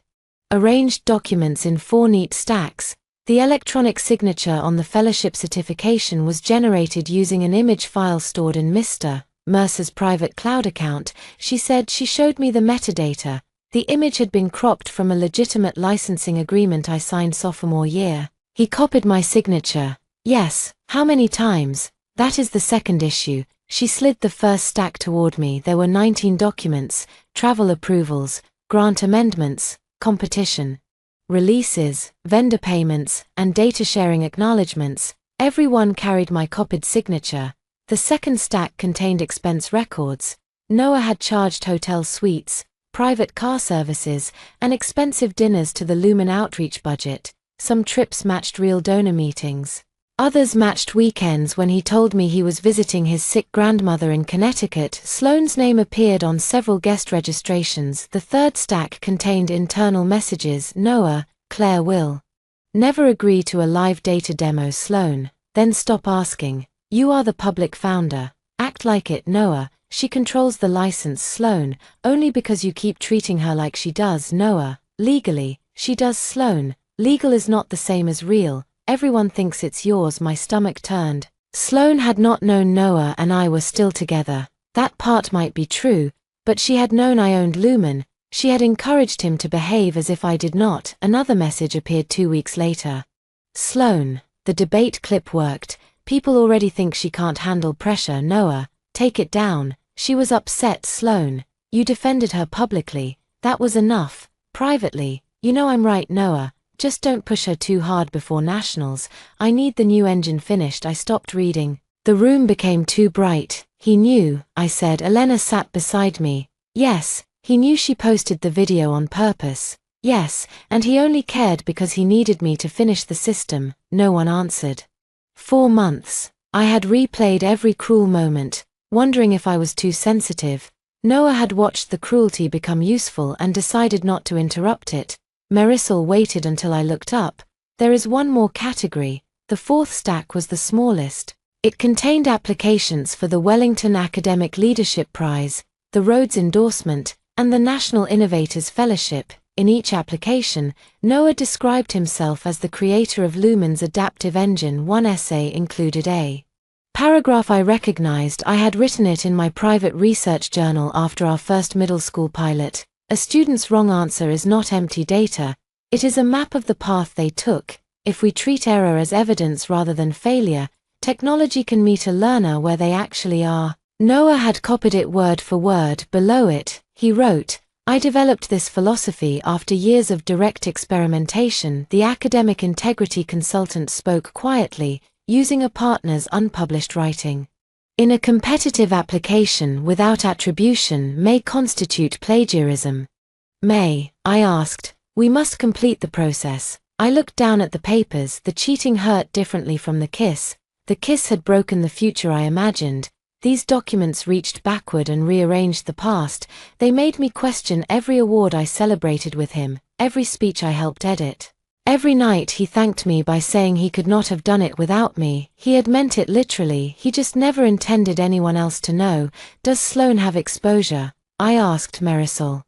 arranged documents in 4 neat stacks. The electronic signature on the fellowship certification was generated using an image file stored in Mr. Mercer's private cloud account. She said she showed me the metadata. The image had been cropped from a legitimate licensing agreement I signed sophomore year. He copied my signature. Yes, how many times? That is the second issue. She slid the first stack toward me. There were 19 documents, travel approvals, grant amendments, competition releases, vendor payments, and data sharing acknowledgements. Every one carried my copied signature. The second stack contained expense records. Noah had charged hotel suites, private car services, and expensive dinners to the Lumen outreach budget. Some trips matched real donor meetings. Others matched weekends when he told me he was visiting his sick grandmother in Connecticut. Sloane's name appeared on several guest registrations. The third stack contained internal messages. Noah, Claire will never agree to a live data demo. Sloane, then stop asking. You are the public founder. Act like it. Noah, she controls the license. Sloane, only because you keep treating her like she does. Noah, legally, she does. Sloane, legal is not the same as real. Everyone thinks it's yours. My stomach turned. Sloane had not known Noah and I were still together. That part might be true, but she had known I owned Lumen. She had encouraged him to behave as if I did not. Another message appeared 2 weeks later. Sloane, the debate clip worked. People already think she can't handle pressure. Noah, take it down. She was upset. Sloane, you defended her publicly. That was enough. Privately, you know I'm right. Noah, just don't push her too hard before nationals. I need the new engine finished. I stopped reading. The room became too bright. He knew, I said. Elena sat beside me. Yes, he knew she posted the video on purpose. Yes, and he only cared because he needed me to finish the system. No one answered. 4 months. I had replayed every cruel moment, wondering if I was too sensitive. Noah had watched the cruelty become useful and decided not to interrupt it. Marisol waited until I looked up. There is one more category. The fourth stack was the smallest. It contained applications for the Wellington Academic Leadership Prize, the Rhodes Endorsement, and the National Innovators Fellowship. In each application, Noah described himself as the creator of Lumen's adaptive engine. One essay included a paragraph I recognized. I had written it in my private research journal after our first middle school pilot. A student's wrong answer is not empty data. It is a map of the path they took. If we treat error as evidence rather than failure, technology can meet a learner where they actually are. Noah had copied it word for word. Below it, he wrote, I developed this philosophy after years of direct experimentation. The academic integrity consultant spoke quietly, using a partner's unpublished writing. In a competitive application without attribution may constitute plagiarism. May, I asked, we must complete the process. I looked down at the papers. The cheating hurt differently from the kiss. The kiss had broken the future I imagined. These documents reached backward and rearranged the past. They made me question every award I celebrated with him, every speech I helped edit. Every night he thanked me by saying he could not have done it without me. He had meant it literally. He just never intended anyone else to know. Does Sloane have exposure? I asked. Marisol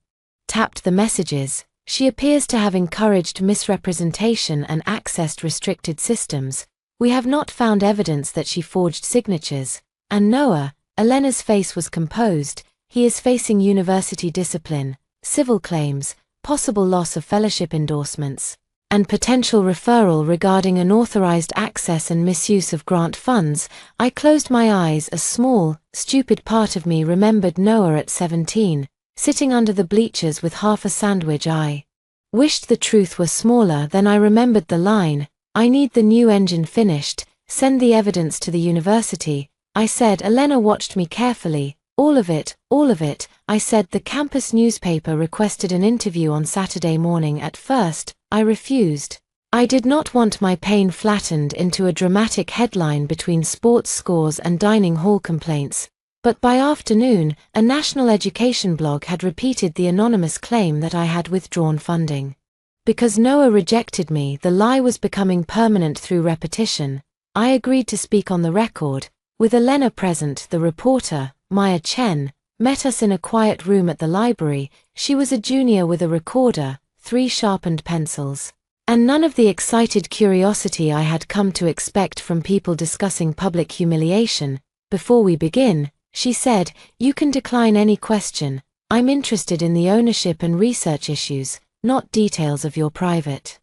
tapped the messages. She appears to have encouraged misrepresentation and accessed restricted systems. We have not found evidence that she forged signatures. And Noah, Elena's face was composed. He is facing university discipline, civil claims, possible loss of fellowship endorsements, and potential referral regarding unauthorized access and misuse of grant funds. I closed my eyes. A small, stupid part of me remembered Noah at 17, sitting under the bleachers with half a sandwich. I wished the truth were smaller. Then I remembered the line, I need the new engine finished, send the evidence to the university. I said. Elena watched me carefully. All of it, I said. The campus newspaper requested an interview on Saturday morning. At first, I refused. I did not want my pain flattened into a dramatic headline between sports scores and dining hall complaints. But by afternoon, a national education blog had repeated the anonymous claim that I had withdrawn funding. Because Noah rejected me, the lie was becoming permanent through repetition. I agreed to speak on the record. With Elena present, the reporter, Maya Chen, met us in a quiet room at the library. She was a junior with a recorder, 3 sharpened pencils, and none of the excited curiosity I had come to expect from people discussing public humiliation. Before we begin, she said, you can decline any question. I'm interested in the ownership and research issues, not details of your private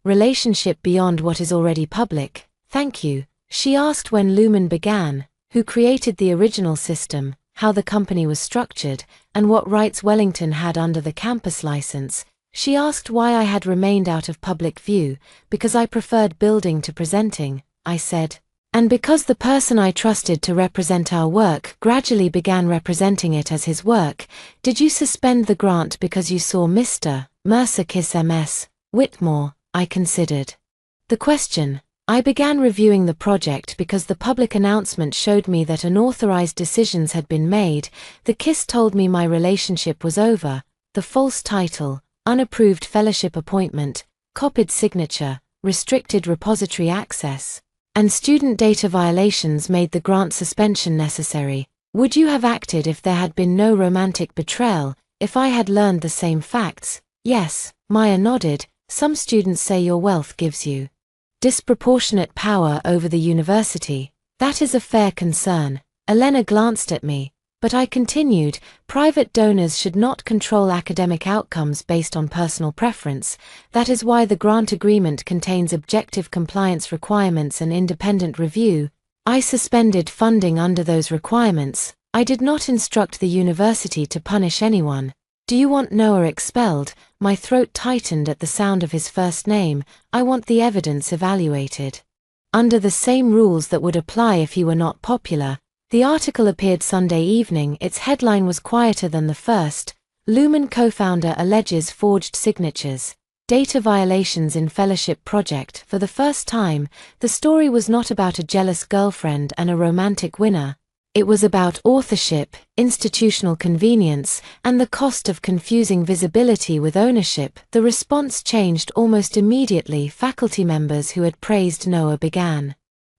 relationship beyond what is already public. Thank you. She asked when Lumen began, who created the original system, how the company was structured, and what rights Wellington had under the campus license. She asked why I had remained out of public view. Because I preferred building to presenting, I said. And because the person I trusted to represent our work gradually began representing it as his work. Did you suspend the grant because you saw Mr. Mercer kiss Ms. Whitmore? I considered the question. I began reviewing the project because the public announcement showed me that unauthorized decisions had been made. The kiss told me my relationship was over. The false title, unapproved fellowship appointment, copied signature, restricted repository access, and student data violations made the grant suspension necessary. Would you have acted if there had been no romantic betrayal, if I had learned the same facts? Yes, Maya nodded. Some students say your wealth gives you disproportionate power over the university. That is a fair concern. Elena glanced at me, but I continued, private donors should not control academic outcomes based on personal preference. That is why the grant agreement contains objective compliance requirements and independent review. I suspended funding under those requirements. I did not instruct the university to punish anyone. Do you want Noah expelled? My throat tightened at the sound of his first name. I want the evidence evaluated under the same rules that would apply if he were not popular. The article appeared Sunday evening. Its headline was quieter than the first. Lumen co-founder alleges forged signatures, data violations in fellowship project. For the first time, the story was not about a jealous girlfriend and a romantic winner. It was about authorship, institutional convenience, and the cost of confusing visibility with ownership. The response changed almost immediately. Faculty members who had praised Noah began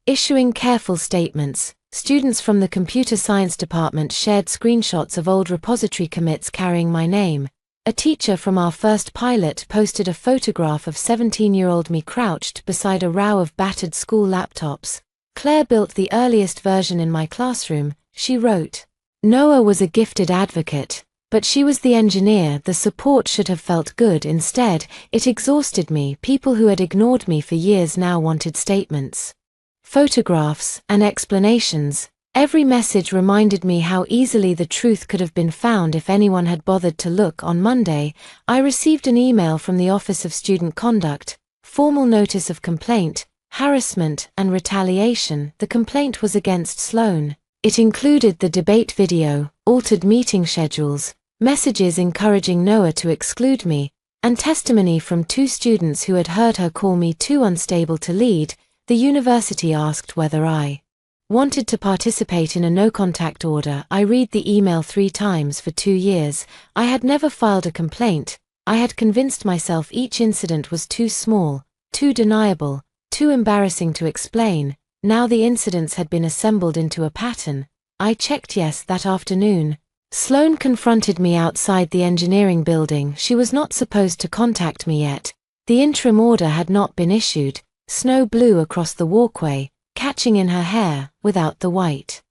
issuing careful statements. Students from the computer science department shared screenshots of old repository commits carrying my name. A teacher from our first pilot posted a photograph of 17-year-old me crouched beside a row of battered school laptops. Claire built the earliest version in my classroom, she wrote. Noah was a gifted advocate, but she was the engineer. The support should have felt good. Instead, it exhausted me. People who had ignored me for years now wanted statements, photographs, and explanations. Every message reminded me how easily the truth could have been found if anyone had bothered to look. On Monday, I received an email from the Office of Student Conduct, formal notice of complaint, harassment, and retaliation. The complaint was against Sloan. It included the debate video, altered meeting schedules, messages encouraging Noah to exclude me, and testimony from 2 students who had heard her call me too unstable to lead. The university asked whether I wanted to participate in a no-contact order. I read the email 3 times. For 2 years, I had never filed a complaint. I had convinced myself each incident was too small, too deniable, too embarrassing to explain. Now the incidents had been assembled into a pattern. I checked yes that afternoon. Sloan confronted me outside the engineering building. She was not supposed to contact me yet. The interim order had not been issued. Snow blew across the walkway, catching in her hair, without the white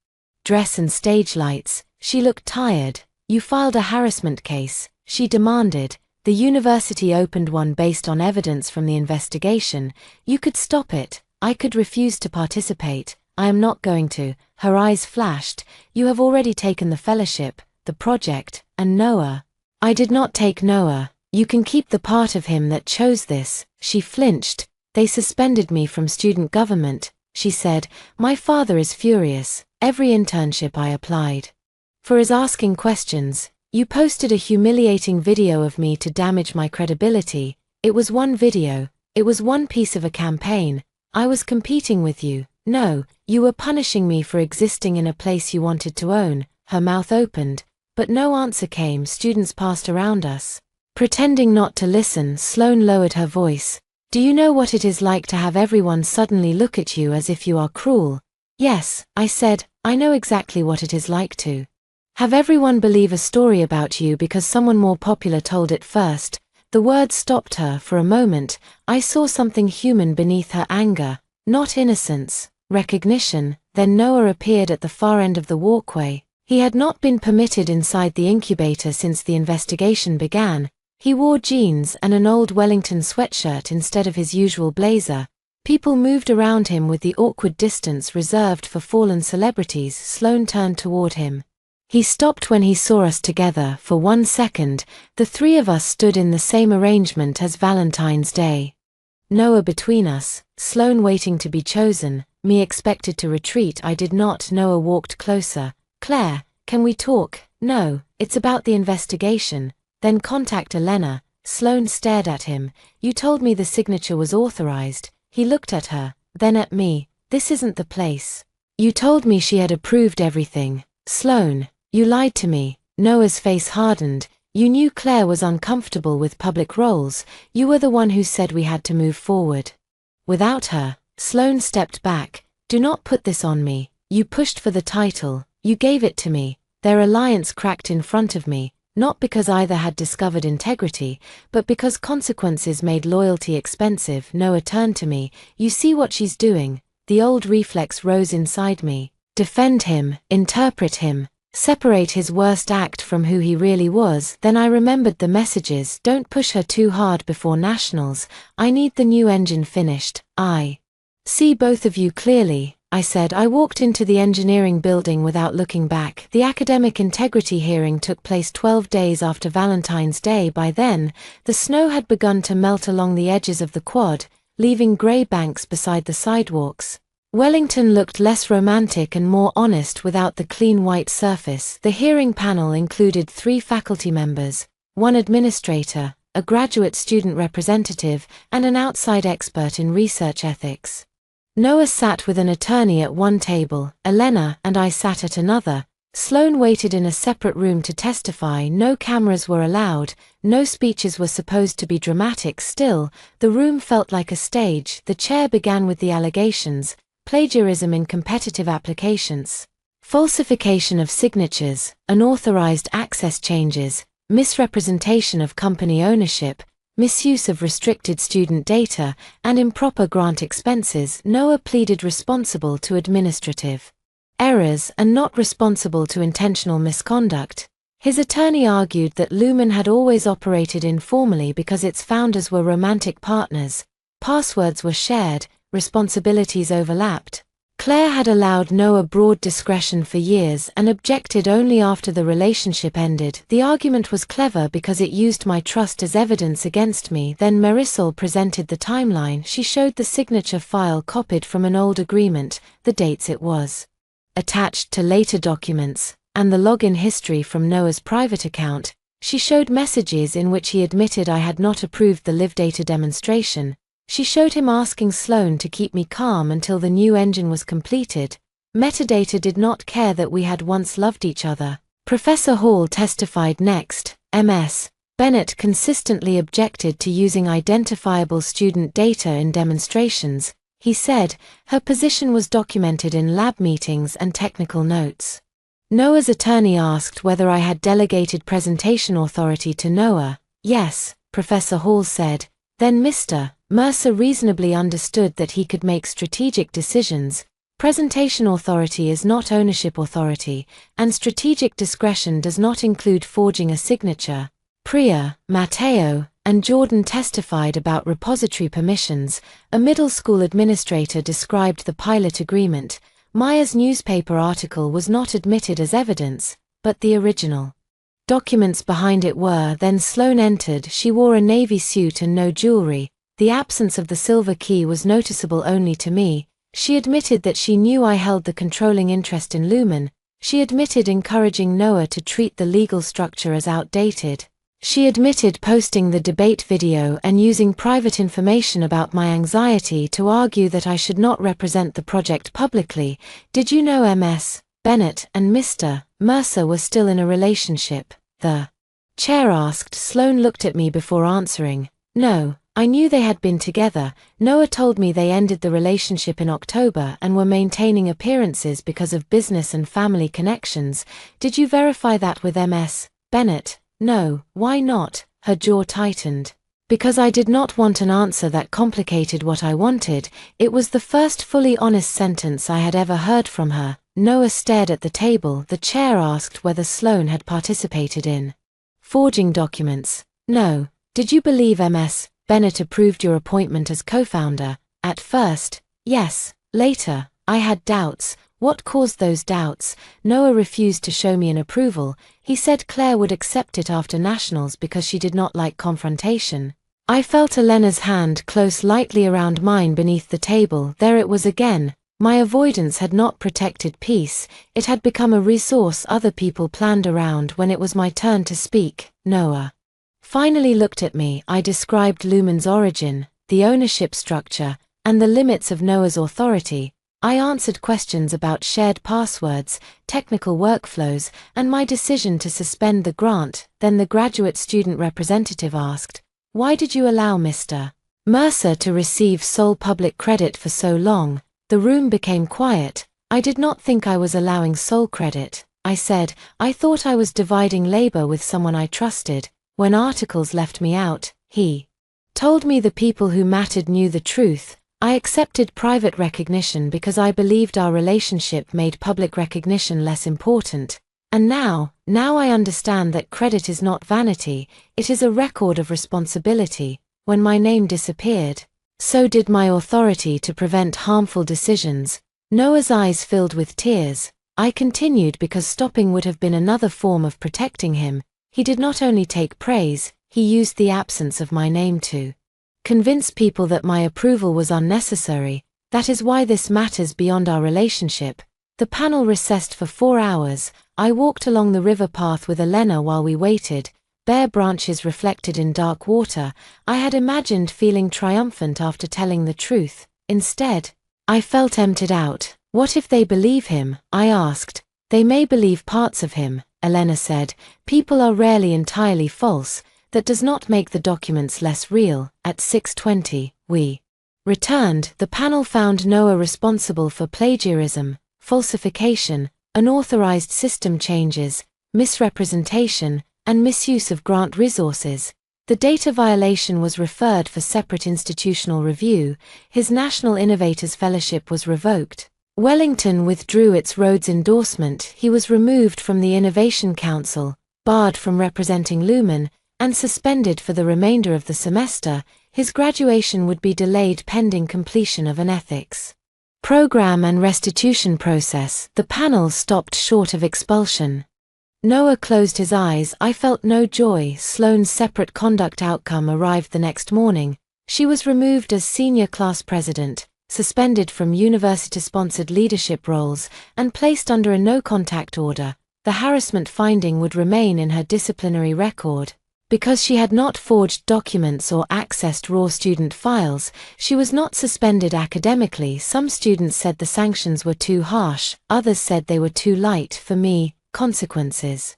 dress and stage lights. She looked tired. You filed a harassment case, she demanded. The university opened one based on evidence from the investigation. You could stop it. I could refuse to participate. I am not going to. Her eyes flashed. You have already taken the fellowship, the project, and Noah. I did not take Noah. You can keep the part of him that chose this. She flinched. They suspended me from student government, she said. My father is furious. Every internship I applied For his asking questions. You posted a humiliating video of me to damage my credibility. It was one video. It was one piece of a campaign. I was competing with you. No, you were punishing me for existing in a place you wanted to own. Her mouth opened, but no answer came. Students passed around us. Pretending not to listen, Sloane lowered her voice. Do you know what it is like to have everyone suddenly look at you as if you are cruel? Yes, I said, I know exactly what it is like to have everyone believe a story about you because someone more popular told it first. The words stopped her for a moment. I saw something human beneath her anger, not innocence, recognition. Then Noah appeared at the far end of the walkway. He had not been permitted inside the incubator since the investigation began. He wore jeans and an old Wellington sweatshirt instead of his usual blazer. People moved around him with the awkward distance reserved for fallen celebrities. Sloane turned toward him. He stopped when he saw us together. For 1 second, the three of us stood in the same arrangement as Valentine's Day. Noah between us, Sloane waiting to be chosen, me expected to retreat. I did not. Noah walked closer. Claire, can we talk? No, it's about the investigation. Then contact Elena. Sloane stared at him. You told me the signature was authorized. He looked at her, then at me. This isn't the place. You told me she had approved everything. Sloane, you lied to me. Noah's face hardened. You knew Claire was uncomfortable with public roles. You were the one who said we had to move forward without her. Sloane stepped back. Do not put this on me. You pushed for the title. You gave it to me. Their alliance cracked in front of me, not because either had discovered integrity, but because consequences made loyalty expensive. Noah turned to me. You see what she's doing? The old reflex rose inside me. Defend him, interpret him, separate his worst act from who he really was. Then I remembered the messages. Don't push her too hard before nationals. I need the new engine finished. I see both of you clearly, I said. I walked into the engineering building without looking back. The academic integrity hearing took place 12 days after Valentine's Day. By then, the snow had begun to melt along the edges of the quad, leaving gray banks beside the sidewalks. Wellington looked less romantic and more honest without the clean white surface. The hearing panel included 3 faculty members, 1 administrator, a graduate student representative, and an outside expert in research ethics. Noah sat with an attorney at one table, Elena and I sat at another. Sloane waited in a separate room to testify. No cameras were allowed, no speeches were supposed to be dramatic. Still, the room felt like a stage. The chair began with the allegations: plagiarism in competitive applications, falsification of signatures, unauthorized access changes, misrepresentation of company ownership, misuse of restricted student data, and improper grant expenses. Noah pleaded responsible to administrative errors and not responsible to intentional misconduct. His attorney argued that Lumen had always operated informally because its founders were romantic partners. Passwords were shared, responsibilities overlapped. Claire had allowed Noah broad discretion for years and objected only after the relationship ended. The argument was clever because it used my trust as evidence against me. Then Marisol presented the timeline. She showed the signature file copied from an old agreement, the dates it was attached to later documents, and the login history from Noah's private account. She showed messages in which he admitted I had not approved the live data demonstration. She showed him asking Sloane to keep me calm until the new engine was completed. Metadata did not care that we had once loved each other. Professor Hall testified next. Ms. Bennett consistently objected to using identifiable student data in demonstrations. He said her position was documented in lab meetings and technical notes. Noah's attorney asked whether I had delegated presentation authority to Noah. Yes, Professor Hall said. Then Mr. Mercer reasonably understood that he could make strategic decisions. Presentation authority is not ownership authority, and strategic discretion does not include forging a signature. Priya, Matteo, and Jordan testified about repository permissions. A middle school administrator described the pilot agreement. Maya's newspaper article was not admitted as evidence, but the original documents behind it were. Then Sloane entered. She wore a navy suit and no jewelry. The absence of the silver key was noticeable only to me. She admitted that she knew I held the controlling interest in Lumen. She admitted encouraging Noah to treat the legal structure as outdated. She admitted posting the debate video and using private information about my anxiety to argue that I should not represent the project publicly. Did you know Ms. Bennett and Mr. Mercer were still in a relationship? The chair asked. Sloan looked at me before answering. No, I knew they had been together. Noah told me they ended the relationship in October and were maintaining appearances because of business and family connections. Did you verify that with Ms. Bennett? No, why not? Her jaw tightened. Because I did not want an answer that complicated what I wanted. It was the first fully honest sentence I had ever heard from her. Noah stared at the table. The chair asked whether Sloan had participated in forging documents. No. Did you believe Ms. Bennett approved your appointment as co-founder? At first, yes. Later, I had doubts. What caused those doubts? Noah refused to show me an approval. He said Claire would accept it after nationals because she did not like confrontation. I felt Elena's hand close lightly around mine beneath the table. There it was again. My avoidance had not protected peace. It had become a resource other people planned around when it was my turn to speak. Noah finally looked at me. I described Lumen's origin, the ownership structure, and the limits of Noah's authority. I answered questions about shared passwords, technical workflows, and my decision to suspend the grant. Then the graduate student representative asked, "Why did you allow Mr. Mercer to receive sole public credit for so long?" The room became quiet. I did not think I was allowing sole credit. I said, I thought I was dividing labor with someone I trusted. When articles left me out, he told me the people who mattered knew the truth. I accepted private recognition because I believed our relationship made public recognition less important. And now I understand that credit is not vanity, it is a record of responsibility. When my name disappeared, so did my authority to prevent harmful decisions. Noah's eyes filled with tears. I continued because stopping would have been another form of protecting him. He did not only take praise, he used the absence of my name to convince people that my approval was unnecessary. That is why this matters beyond our relationship. The panel recessed for 4 hours. I walked along the river path with Elena while we waited. Bare branches reflected in dark water. I had imagined feeling triumphant after telling the truth. Instead, I felt emptied out. What if they believe him? I asked. They may believe parts of him, Elena said. People are rarely entirely false. That does not make the documents less real. At 6:20, we returned. The panel found Noah responsible for plagiarism, falsification, unauthorized system changes, misrepresentation, and misuse of grant resources. The data violation was referred for separate institutional review. His National Innovators Fellowship was revoked. Wellington withdrew its Rhodes endorsement. He was removed from the Innovation Council, barred from representing Lumen, and suspended for the remainder of the semester. His graduation would be delayed pending completion of an ethics program and restitution process. The panel stopped short of expulsion. Noah closed his eyes. I felt no joy. Sloan's separate conduct outcome arrived the next morning. She was removed as senior class president, suspended from university-sponsored leadership roles, and placed under a no-contact order. The harassment finding would remain in her disciplinary record. Because she had not forged documents or accessed raw student files, she was not suspended academically. Some students said the sanctions were too harsh, others said they were too light. For me, consequences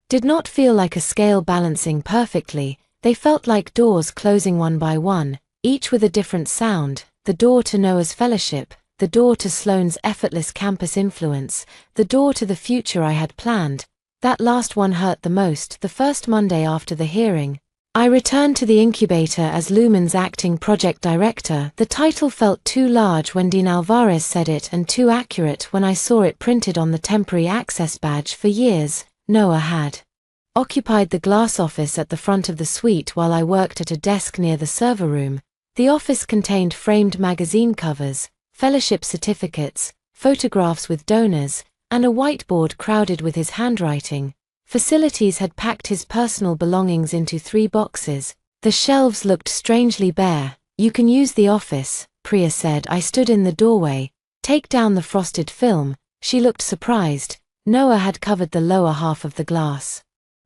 did not feel like a scale balancing perfectly. They felt like doors closing one by one, each with a different sound. The door to Noah's fellowship, the door to Sloan's effortless campus influence, the door to the future I had planned. That last one hurt the most. The first Monday after the hearing, I returned to the incubator as Lumen's acting project director. The title felt too large when Dean Alvarez said it and too accurate when I saw it printed on the temporary access badge. For years, Noah had occupied the glass office at the front of the suite while I worked at a desk near the server room. The office contained framed magazine covers, fellowship certificates, photographs with donors, and a whiteboard crowded with his handwriting. Facilities had packed his personal belongings into 3 boxes. The shelves looked strangely bare. "You can use the office," Priya said. I stood in the doorway. "Take down the frosted film." She looked surprised. Noah had covered the lower half of the glass.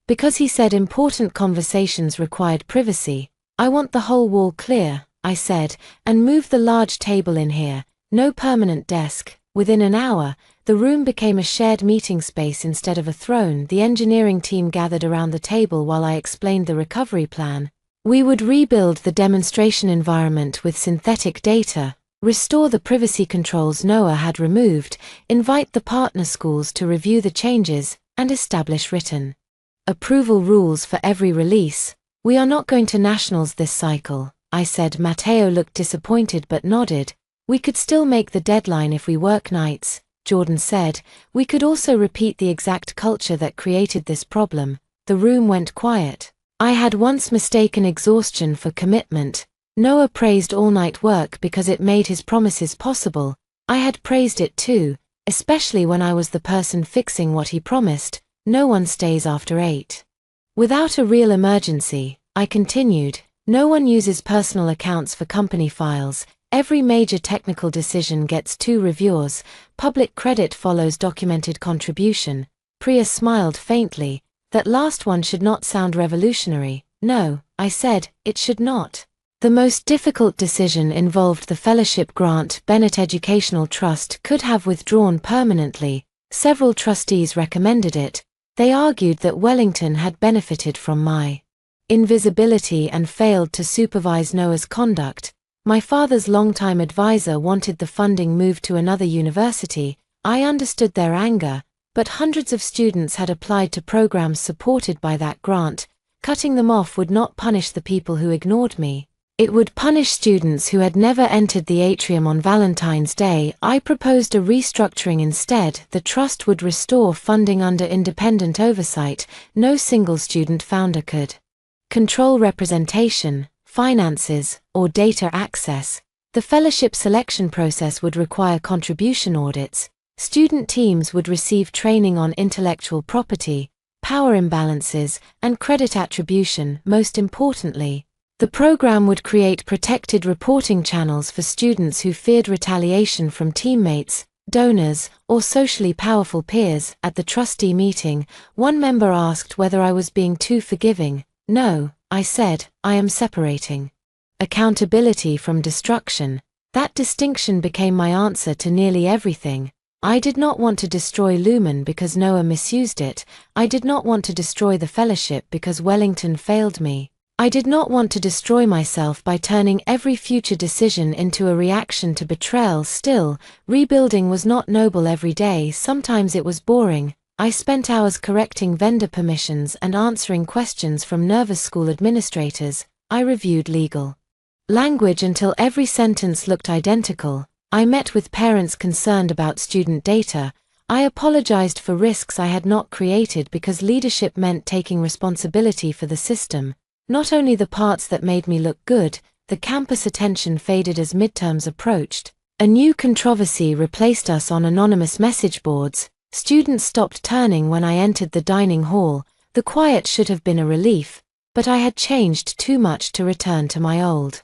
Because he said important conversations required privacy. I want the whole wall clear, I said, and move the large table in here, no permanent desk. Within an hour, the room became a shared meeting space instead of a throne. The engineering team gathered around the table while I explained the recovery plan. We would rebuild the demonstration environment with synthetic data, restore the privacy controls Noah had removed, invite the partner schools to review the changes, and establish written approval rules for every release. We are not going to nationals this cycle, I said. Matteo looked disappointed but nodded. We could still make the deadline if we work nights, Jordan said. We could also repeat the exact culture that created this problem. The room went quiet. I had once mistaken exhaustion for commitment. Noah praised all-night work because it made his promises possible. I had praised it too, especially when I was the person fixing what he promised. No one stays after 8. Without a real emergency, I continued, no one uses personal accounts for company files. Every major technical decision gets 2 reviewers. Public credit follows documented contribution. Priya smiled faintly. That last one should not sound revolutionary. No, I said, it should not. The most difficult decision involved the fellowship grant Bennett Educational Trust could have withdrawn permanently. Several trustees recommended it. They argued that Wellington had benefited from my invisibility and failed to supervise Noah's conduct. My father's longtime advisor wanted the funding moved to another university. I understood their anger, but hundreds of students had applied to programs supported by that grant. Cutting them off would not punish the people who ignored me. It would punish students who had never entered the atrium on Valentine's Day. I proposed a restructuring instead. The trust would restore funding under independent oversight. No single student founder could control representation, finances, or data access. The fellowship selection process would require contribution audits. Student teams would receive training on intellectual property, power imbalances, and credit attribution. Most importantly, the program would create protected reporting channels for students who feared retaliation from teammates, donors, or socially powerful peers. At the trustee meeting, one member asked whether I was being too forgiving. No, I said, I am separating accountability from destruction. That distinction became my answer to nearly everything. I did not want to destroy Lumen because Noah misused it. I did not want to destroy the fellowship because Wellington failed me. I did not want to destroy myself by turning every future decision into a reaction to betrayal. Still, rebuilding was not noble every day. Sometimes it was boring. I spent hours correcting vendor permissions and answering questions from nervous school administrators. I reviewed legal language until every sentence looked identical. I met with parents concerned about student data. I apologized for risks I had not created because leadership meant taking responsibility for the system. Not only the parts that made me look good. The campus attention faded as midterms approached. A new controversy replaced us on anonymous message boards. Students stopped turning when I entered the dining hall. The quiet should have been a relief, but I had changed too much to return to my old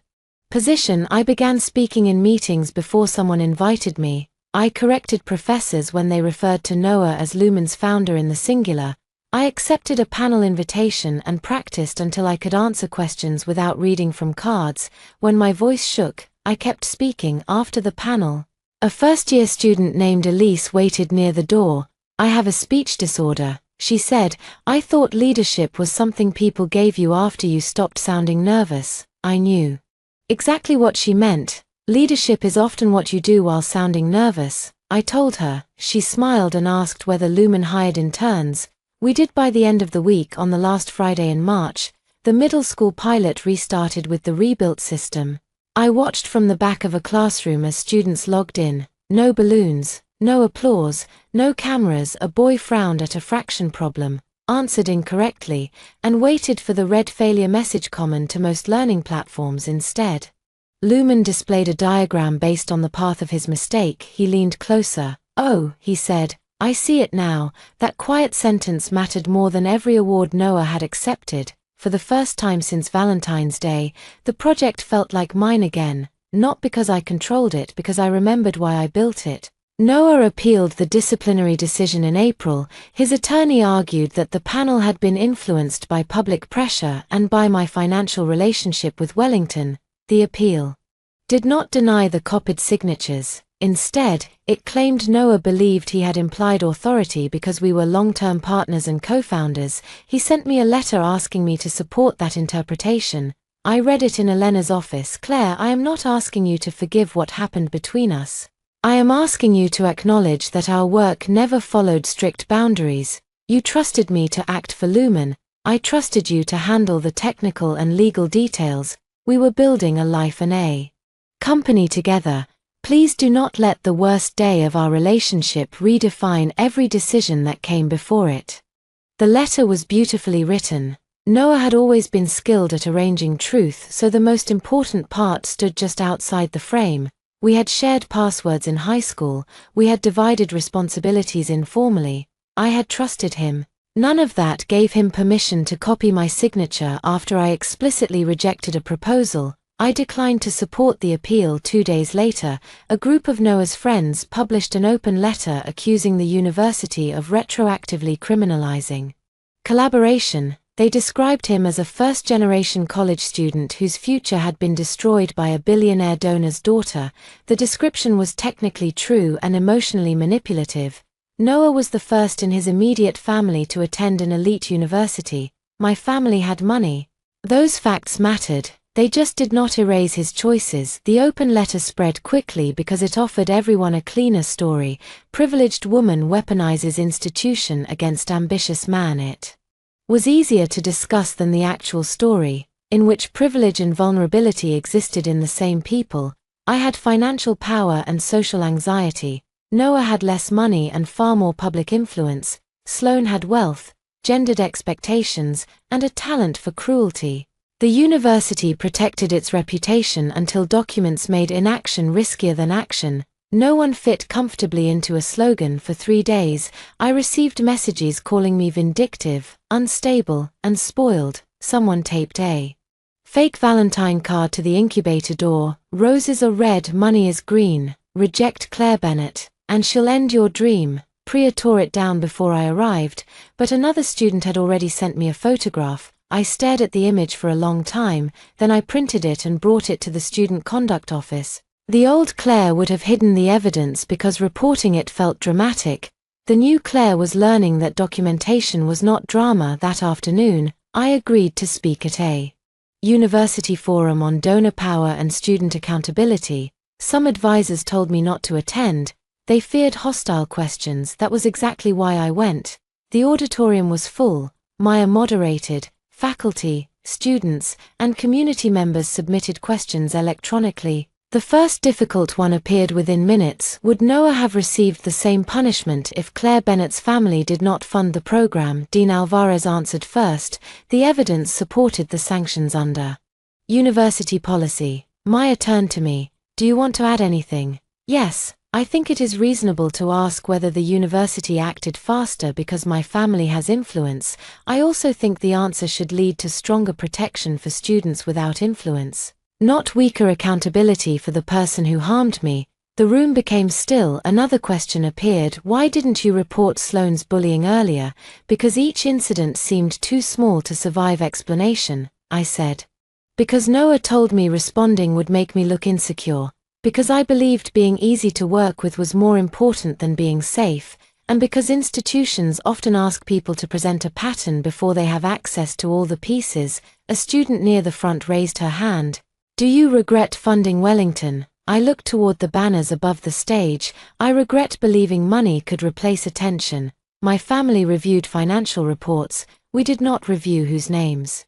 position. I began speaking in meetings before someone invited me. I corrected professors when they referred to Noah as Lumen's founder in the singular. I accepted a panel invitation and practiced until I could answer questions without reading from cards. When my voice shook, I kept speaking. After the panel, a first-year student named Elise waited near the door. I have a speech disorder, she said. I thought leadership was something people gave you after you stopped sounding nervous. I knew exactly what she meant. Leadership is often what you do while sounding nervous, I told her. She smiled and asked whether Lumen hired interns. We did by the end of the week. On the last Friday in March, the middle school pilot restarted with the rebuilt system. I watched from the back of a classroom as students logged in. No balloons, no applause, no cameras. A boy frowned at a fraction problem, answered incorrectly, and waited for the red failure message common to most learning platforms instead. Lumen displayed a diagram based on the path of his mistake. He leaned closer. Oh, he said, I see it now. That quiet sentence mattered more than every award Noah had accepted. For the first time since Valentine's Day, the project felt like mine again, not because I controlled it, because I remembered why I built it. Noah appealed the disciplinary decision in April. His attorney argued that the panel had been influenced by public pressure and by my financial relationship with Wellington. The appeal did not deny the copied signatures. Instead, it claimed Noah believed he had implied authority because we were long-term partners and co-founders. He sent me a letter asking me to support that interpretation. I read it in Elena's office. Claire, I am not asking you to forgive what happened between us. I am asking you to acknowledge that our work never followed strict boundaries. You trusted me to act for Lumen. I trusted you to handle the technical and legal details. We were building a life and a company together. Please do not let the worst day of our relationship redefine every decision that came before it. The letter was beautifully written. Noah had always been skilled at arranging truth, so the most important part stood just outside the frame. We had shared passwords in high school, we had divided responsibilities informally. I had trusted him. None of that gave him permission to copy my signature after I explicitly rejected a proposal. I declined to support the appeal. 2 days later, a group of Noah's friends published an open letter accusing the university of retroactively criminalizing collaboration. They described him as a first-generation college student whose future had been destroyed by a billionaire donor's daughter. The description was technically true and emotionally manipulative. Noah was the first in his immediate family to attend an elite university. My family had money. Those facts mattered. They just did not erase his choices. The open letter spread quickly because it offered everyone a cleaner story. Privileged woman weaponizes institution against ambitious man. It was easier to discuss than the actual story, in which privilege and vulnerability existed in the same people. I had financial power and social anxiety. Noah had less money and far more public influence. Sloan had wealth, gendered expectations, and a talent for cruelty. The university protected its reputation until documents made inaction riskier than action. No one fit comfortably into a slogan. For 3 days, I received messages calling me vindictive, unstable, and spoiled. Someone taped a fake Valentine card to the incubator door. Roses are red, money is green. Reject Claire Bennett, and she'll end your dream. Priya tore it down before I arrived, but another student had already sent me a photograph. I stared at the image for a long time, then I printed it and brought it to the student conduct office. The old Claire would have hidden the evidence because reporting it felt dramatic. The new Claire was learning that documentation was not drama. That afternoon, I agreed to speak at a university forum on donor power and student accountability. Some advisors told me not to attend. They feared hostile questions. That was exactly why I went. The auditorium was full. Maya moderated. Faculty, students, and community members submitted questions electronically. The first difficult one appeared within minutes. Would Noah have received the same punishment if Claire Bennett's family did not fund the program? Dean Alvarez answered first. The evidence supported the sanctions under university policy. Maya turned to me. Do you want to add anything? Yes. I think it is reasonable to ask whether the university acted faster because my family has influence. I also think the answer should lead to stronger protection for students without influence, not weaker accountability for the person who harmed me. The room became still. Another question appeared. Why didn't you report Sloane's bullying earlier? Because each incident seemed too small to survive explanation, I said. Because Noah told me responding would make me look insecure. Because I believed being easy to work with was more important than being safe, and because institutions often ask people to present a pattern before they have access to all the pieces. A student near the front raised her hand. Do you regret funding Wellington? I looked toward the banners above the stage. I regret believing money could replace attention. My family reviewed financial reports. We did not review whose names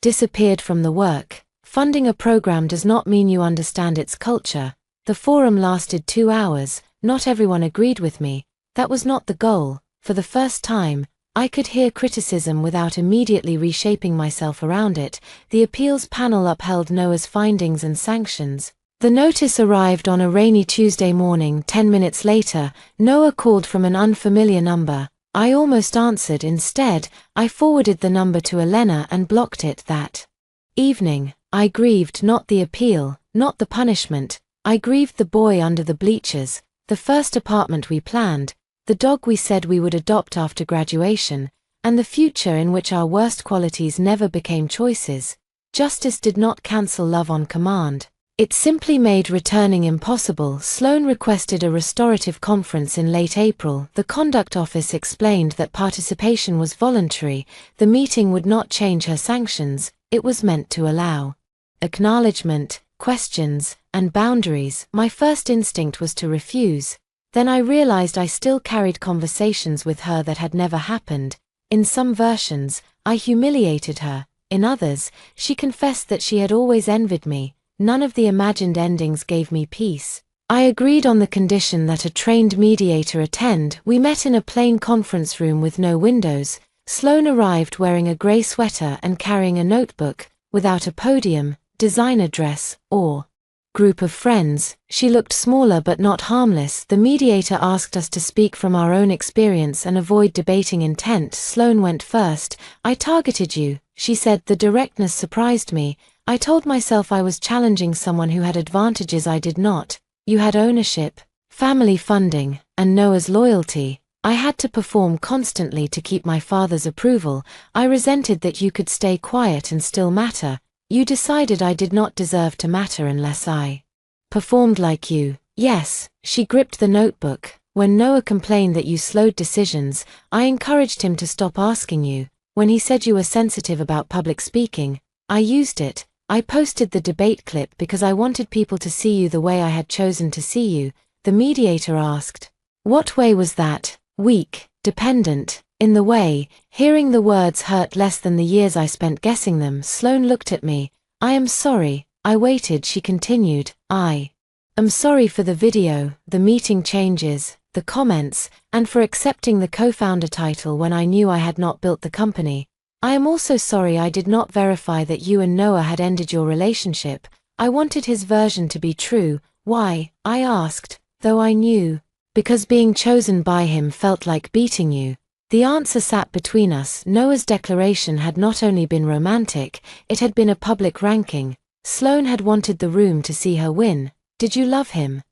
disappeared from the work. Funding a program does not mean you understand its culture. The forum lasted 2 hours. Not everyone agreed with me. That was not the goal. For the first time, I could hear criticism without immediately reshaping myself around it. The appeals panel upheld Noah's findings and sanctions. The notice arrived on a rainy Tuesday morning. 10 minutes later, Noah called from an unfamiliar number. I almost answered. Instead, I forwarded the number to Elena and blocked it. That evening, I grieved not the appeal, not the punishment. I grieved the boy under the bleachers. the first apartment we planned, the dog we said we would adopt after graduation, and the future in which our worst qualities never became choices. Justice did not cancel love on command. It simply made returning impossible. Sloane requested a restorative conference in late April. The conduct office explained that participation was voluntary. The meeting would not change her sanctions. It was meant to allow acknowledgement, questions, and boundaries. My first instinct was to refuse. Then I realized I still carried conversations with her that had never happened. In some versions, I humiliated her. In others, she confessed that she had always envied me. None of the imagined endings gave me peace. I agreed on the condition that a trained mediator attend. We met in a plain conference room with no windows. Sloane arrived wearing a gray sweater and carrying a notebook, without a podium, designer dress, or group of friends. She looked smaller but not harmless. The mediator asked us to speak from our own experience and avoid debating intent. Sloane went first. "I targeted you," she said. The directness surprised me. I told myself I was challenging someone who had advantages I did not. "You had ownership, family funding, and Noah's loyalty. I had to perform constantly to keep my father's approval. I resented that you could stay quiet and still matter. You decided I did not deserve to matter unless I performed like you." "Yes," she gripped the notebook. "When Noah complained that you slowed decisions, I encouraged him to stop asking you. When he said you were sensitive about public speaking, I used it. I posted the debate clip because I wanted people to see you the way I had chosen to see you." The mediator asked, "What way was that?" "Weak, dependent, in the way." Hearing the words hurt less than the years I spent guessing them. Sloane looked at me. "I am sorry." I waited. She continued, "I am sorry for the video, the meeting changes, the comments, and for accepting the co-founder title when I knew I had not built the company. I am also sorry I did not verify that you and Noah had ended your relationship. I wanted his version to be true." "Why?" I asked, though I knew. "Because being chosen by him felt like beating you." The answer sat between us. Noah's declaration had not only been romantic, it had been a public ranking. Sloane had wanted the room to see her win. "Did you love him?"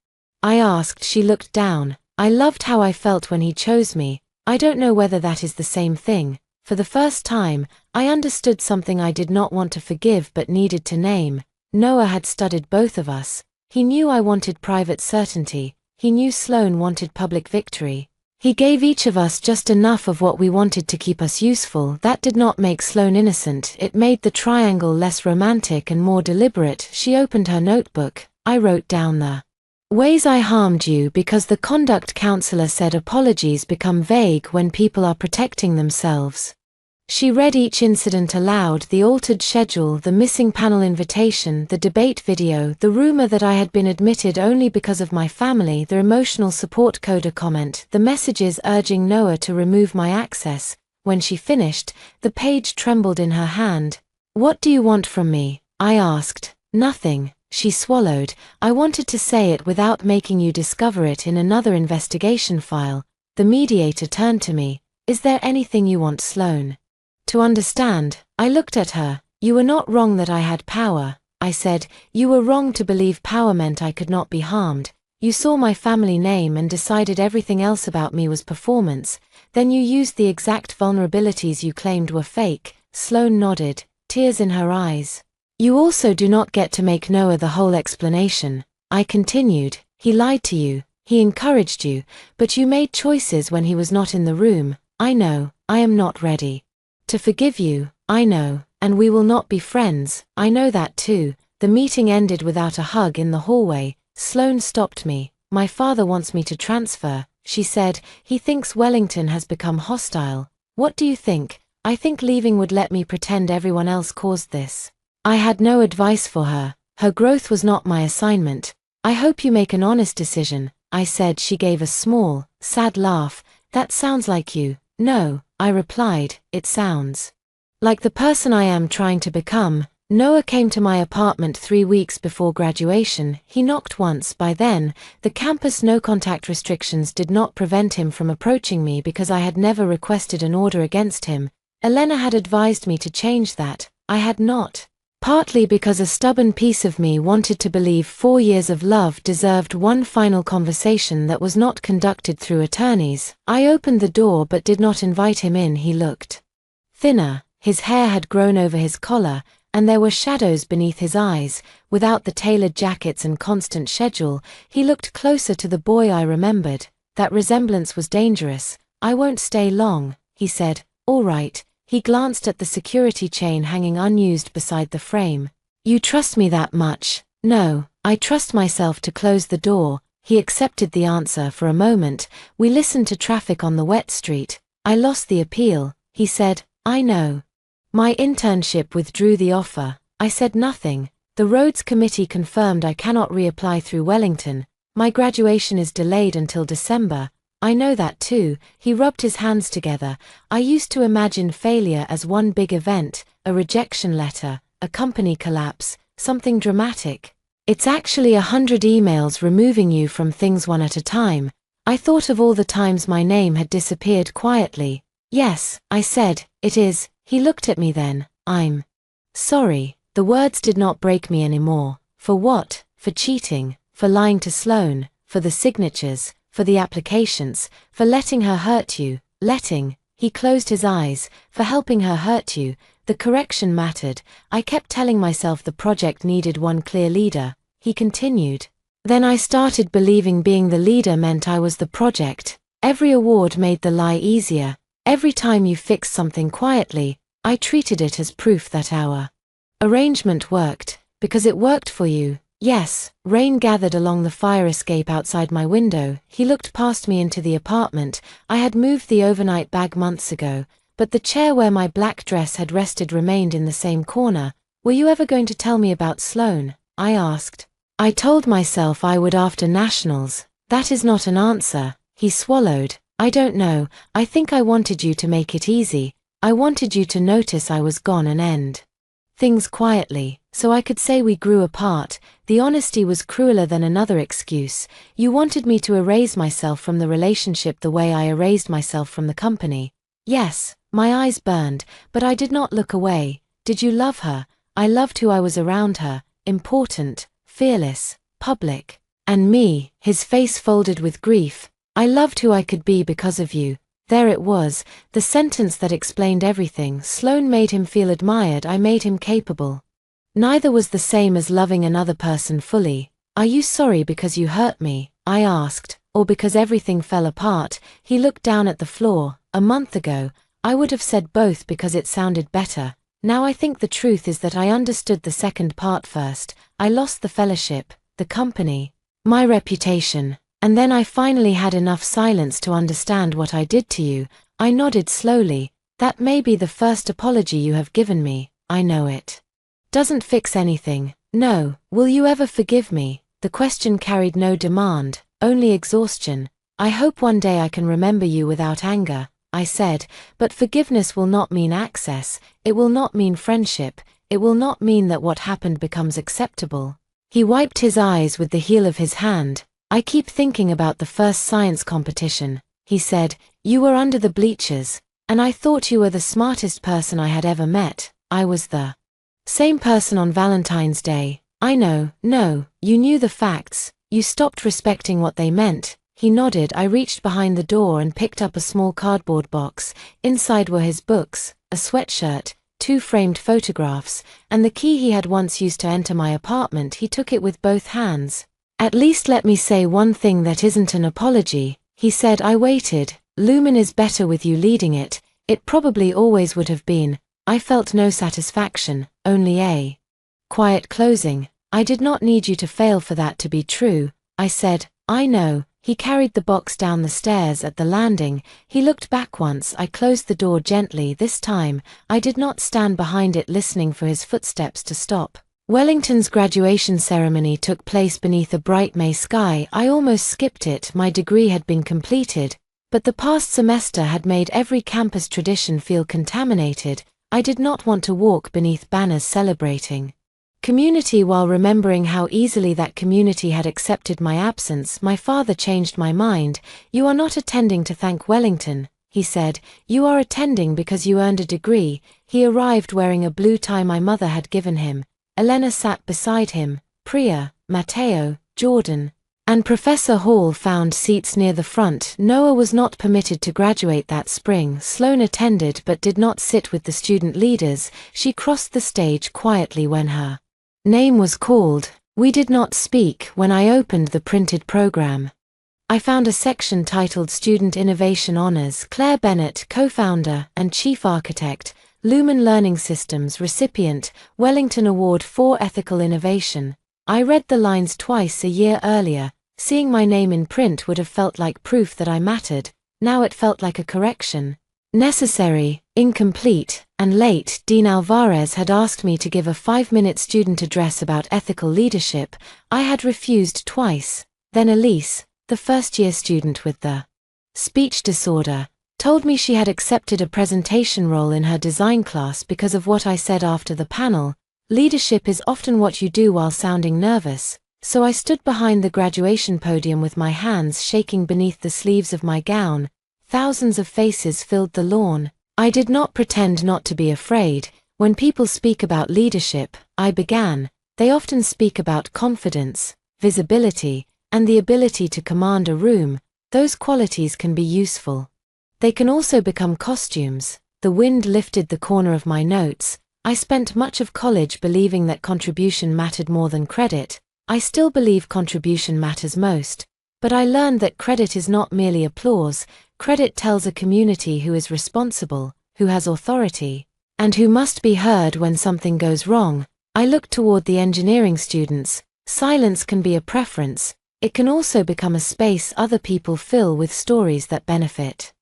I asked. She looked down. "I loved how I felt when he chose me. I don't know whether that is the same thing." For the first time, I understood something I did not want to forgive but needed to name. Noah had studied both of us. He knew I wanted private certainty. He knew Sloane wanted public victory. He gave each of us just enough of what we wanted to keep us useful. That did not make Sloane innocent. It made the triangle less romantic and more deliberate. She opened her notebook. I wrote down the ways I harmed you because the conduct counselor said apologies become vague when people are protecting themselves. She read each incident aloud: the altered schedule, the missing panel invitation, the debate video, the rumor that I had been admitted only because of my family, the emotional support coder comment, the messages urging Noah to remove my access. When she finished, the page trembled in her hand. "What do you want from me?" I asked. "Nothing." She swallowed. "I wanted to say it without making you discover it in another investigation file." The mediator turned to me. "Is there anything you want Sloane to understand?" I looked at her. "You were not wrong that I had power," I said. "You were wrong to believe power meant I could not be harmed. You saw my family name and decided everything else about me was performance. Then you used the exact vulnerabilities you claimed were fake." Sloane nodded, tears in her eyes. "You also do not get to make Noah the whole explanation," I continued. "He lied to you, he encouraged you, but you made choices when he was not in the room. I know, I am not ready to forgive you. I know, and we will not be friends. I know that too." The meeting ended without a hug in the hallway. Sloane stopped me. "My father wants me to transfer," she said. "He thinks Wellington has become hostile." "What do you think?" "I think leaving would let me pretend everyone else caused this." I had no advice for her. Her growth was not my assignment. "I hope you make an honest decision," I said. She gave a small, sad laugh. "That sounds like you." "No," I replied, "it sounds like the person I am trying to become." Noah came to my apartment 3 weeks before graduation. He knocked once. By then, the campus no-contact restrictions did not prevent him from approaching me because I had never requested an order against him. Elena had advised me to change that. I had not Partly because a stubborn piece of me wanted to believe 4 years of love deserved one final conversation that was not conducted through attorneys, I opened the door but did not invite him in. He looked thinner, his hair had grown over his collar, and there were shadows beneath his eyes. Without the tailored jackets and constant schedule, he looked closer to the boy I remembered. That resemblance was dangerous. "I won't stay long," he said. "All right." He glanced at the security chain hanging unused beside the frame. "You trust me that much?" "No, I trust myself to close the door." He accepted the answer. For a moment, we listened to traffic on the wet street. "I lost the appeal," he said. "I know. My internship withdrew the offer." I said nothing. "The roads committee confirmed I cannot reapply through Wellington. My graduation is delayed until December." "I know that too." He rubbed his hands together. "I used to imagine failure as one big event, a rejection letter, a company collapse, something dramatic. It's actually 100 emails removing you from things one at a time." I thought of all the times my name had disappeared quietly. "Yes," I said, "it is." He looked at me then. "I'm sorry." The words did not break me anymore. For what? For cheating, for lying to Sloane, for the signatures, for the applications, for letting her hurt you. He closed his eyes. For helping her hurt you. The correction mattered. I kept telling myself the project needed one clear leader. He continued. "Then I started believing being the leader meant I was the project. Every award made the lie easier. Every time you fixed something quietly, I treated it as proof that our arrangement worked. Because it worked for you." "Yes." Rain gathered along the fire escape outside my window. He looked past me into the apartment. I had moved the overnight bag months ago, but the chair where my black dress had rested remained in the same corner. "Were you ever going to tell me about Sloane?" I asked. "I told myself I would after nationals." "That is not an answer." He swallowed. "I don't know. I think I wanted you to make it easy. I wanted you to notice I was gone and end things quietly, so I could say we grew apart." The honesty was crueler than another excuse. "You wanted me to erase myself from the relationship the way I erased myself from the company." "Yes." My eyes burned, but I did not look away. "Did you love her?" "I loved who I was around her. Important, fearless, public. And me." His face folded with grief. "I loved who I could be because of you." There it was, the sentence that explained everything. Sloane made him feel admired. I made him capable. Neither was the same as loving another person fully. "Are you sorry because you hurt me?" I asked, "or because everything fell apart?" He looked down at the floor. "A month ago, I would have said both because it sounded better. Now I think the truth is that I understood the second part first. I lost the fellowship, the company, my reputation. And then I finally had enough silence to understand what I did to you." I nodded slowly. "That may be the first apology you have given me. I know it doesn't fix anything." "No." "Will you ever forgive me?" The question carried no demand, only exhaustion. "I hope one day I can remember you without anger," I said, "but forgiveness will not mean access. It will not mean friendship. It will not mean that what happened becomes acceptable." He wiped his eyes with the heel of his hand. "I keep thinking about the first science competition," he said. "You were under the bleachers, and I thought you were the smartest person I had ever met. I was the same person on Valentine's Day." "I know." "No, you knew the facts. You stopped respecting what they meant." He nodded. I reached behind the door and picked up a small cardboard box. Inside were his books, a sweatshirt, 2 framed photographs, and the key he had once used to enter my apartment. He took it with both hands. "At least let me say one thing that isn't an apology," he said. I waited. "Lumen is better with you leading it. It probably always would have been." I felt no satisfaction, only a quiet closing. "I did not need you to fail for that to be true," I said. "I know." He carried the box down the stairs. At the landing, he looked back once. I closed the door gently. This time, I did not stand behind it listening for his footsteps to stop. Wellington's graduation ceremony took place beneath a bright May sky. I almost skipped it. My degree had been completed, but the past semester had made every campus tradition feel contaminated. I did not want to walk beneath banners celebrating community while remembering how easily that community had accepted my absence. My father changed my mind. "You are not attending to thank Wellington," he said. "You are attending because you earned a degree." He arrived wearing a blue tie my mother had given him. Elena sat beside him, Priya, Matteo, Jordan, and Professor Hall found seats near the front. Noah was not permitted to graduate that spring. Sloane attended but did not sit with the student leaders. She crossed the stage quietly when her name was called. We did not speak. When I opened the printed program, I found a section titled Student Innovation Honors. Claire Bennett, co-founder and chief architect, Lumen Learning Systems recipient, Wellington Award for Ethical Innovation. I read the lines twice a year earlier. Seeing my name in print would have felt like proof that I mattered. Now it felt like a correction. Necessary, incomplete, and late. Dean Alvarez had asked me to give a 5-minute student address about ethical leadership. I had refused twice. Then Elise, the first-year student with the speech disorder, told me she had accepted a presentation role in her design class because of what I said after the panel. Leadership is often what you do while sounding nervous. So I stood behind the graduation podium with my hands shaking beneath the sleeves of my gown. Thousands of faces filled the lawn. I did not pretend not to be afraid. When people speak about leadership, I began, they often speak about confidence, visibility, and the ability to command a room. Those qualities can be useful. They can also become costumes. The wind lifted the corner of my notes. I spent much of college believing that contribution mattered more than credit. I still believe contribution matters most, but I learned that credit is not merely applause. Credit tells a community who is responsible, who has authority, and who must be heard when something goes wrong. I looked toward the engineering students. Silence can be a preference. It can also become a space other people fill with stories that benefit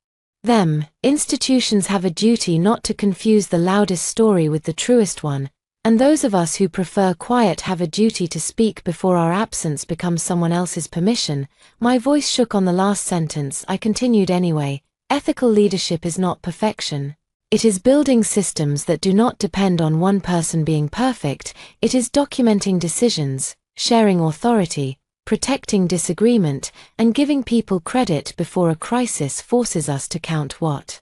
them. Institutions have a duty not to confuse the loudest story with the truest one. And those of us who prefer quiet have a duty to speak before our absence becomes someone else's permission. My voice shook on the last sentence. I continued anyway. Ethical leadership is not perfection. It is building systems that do not depend on one person being perfect. It is documenting decisions, sharing authority, protecting disagreement, and giving people credit before a crisis forces us to count what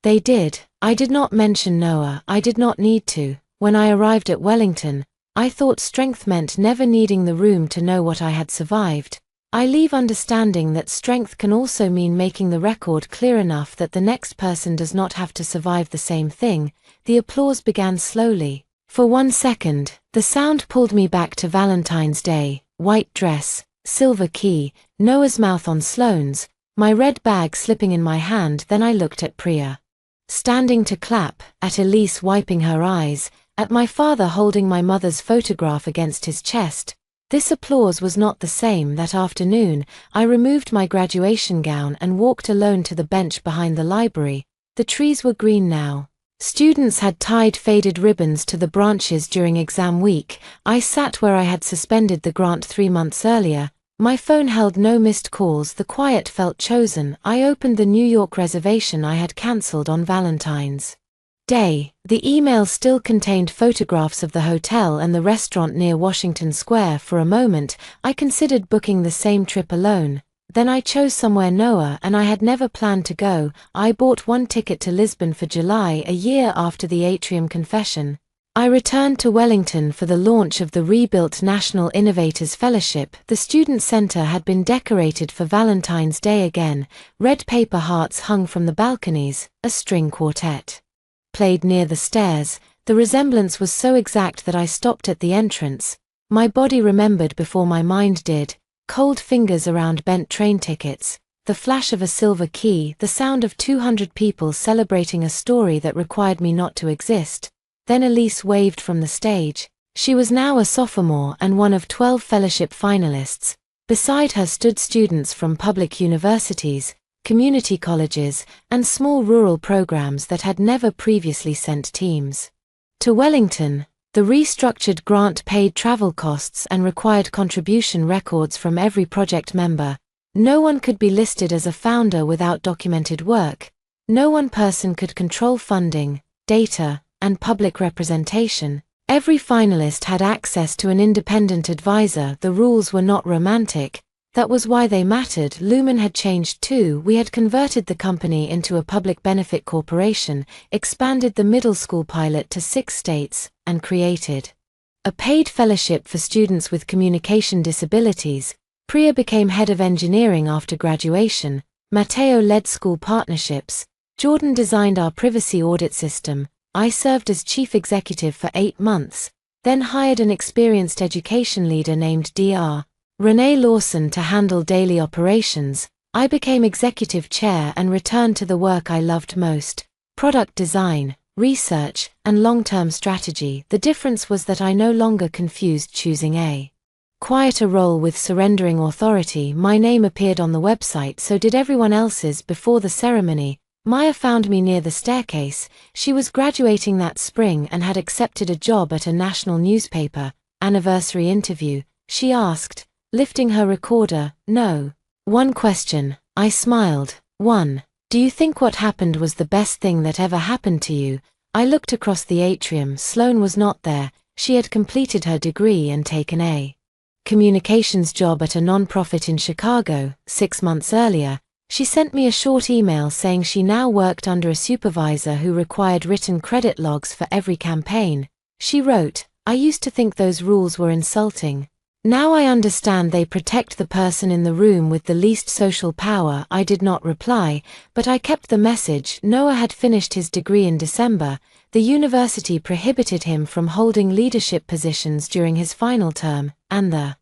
they did. I did not mention Noah. I did not need to. When I arrived at Wellington, I thought strength meant never needing the room to know what I had survived. I leave understanding that strength can also mean making the record clear enough that the next person does not have to survive the same thing. The applause began slowly. For 1 second, the sound pulled me back to Valentine's Day, white dress, silver key, Noah's mouth on Sloane's, my red bag slipping in my hand. Then I looked at Priya, standing to clap, at Elise wiping her eyes, at my father holding my mother's photograph against his chest. This applause was not the same. That afternoon, I removed my graduation gown and walked alone to the bench behind the library. The trees were green now. Students had tied faded ribbons to the branches during exam week. I sat where I had suspended the grant 3 months earlier. My phone held no missed calls. The quiet felt chosen. I opened the New York reservation I had cancelled on Valentine's Day. The email still contained photographs of the hotel and the restaurant near Washington Square. For a moment, I considered booking the same trip alone. Then I chose somewhere Noah and I had never planned to go. I bought 1 ticket to Lisbon for July, a year after the Atrium Confession. I returned to Wellington for the launch of the rebuilt National Innovators Fellowship. The Student Center had been decorated for Valentine's Day again. Red paper hearts hung from the balconies. A string quartet played near the stairs. The resemblance was so exact that I stopped at the entrance. My body remembered before my mind did. Cold fingers around bent train tickets, the flash of a silver key, the sound of 200 people celebrating a story that required me not to exist. Then Elise waved from the stage. She was now a sophomore and one of 12 fellowship finalists. Beside her stood students from public universities, community colleges, and small rural programs that had never previously sent teams to Wellington. The restructured grant paid travel costs and required contribution records from every project member. No one could be listed as a founder without documented work. No one person could control funding, data, and public representation. Every finalist had access to an independent advisor. The rules were not romantic. That was why they mattered. Lumen had changed too. We had converted the company into a public benefit corporation, expanded the middle school pilot to 6 states, and created a paid fellowship for students with communication disabilities. Priya became head of engineering after graduation. Matteo led school partnerships. Jordan designed our privacy audit system. I served as chief executive for 8 months, then hired an experienced education leader named Dr. Renee Lawson to handle daily operations. I became executive chair and returned to the work I loved most: product design, research, and long-term strategy. The difference was that I no longer confused choosing a quieter role with surrendering authority. My name appeared on the website, so did everyone else's before the ceremony. Maya found me near the staircase. She was graduating that spring and had accepted a job at a national newspaper. Anniversary interview, she asked, lifting her recorder. No. One question. I smiled. 1. Do you think what happened was the best thing that ever happened to you? I looked across the atrium. Sloan was not there. She had completed her degree and taken a communications job at a non-profit in Chicago. 6 months earlier, she sent me a short email saying she now worked under a supervisor who required written credit logs for every campaign. She wrote, "I used to think those rules were insulting. Now I understand they protect the person in the room with the least social power." I did not reply, but I kept the message. Noah had finished his degree in December. The university prohibited him from holding leadership positions during his final term, and the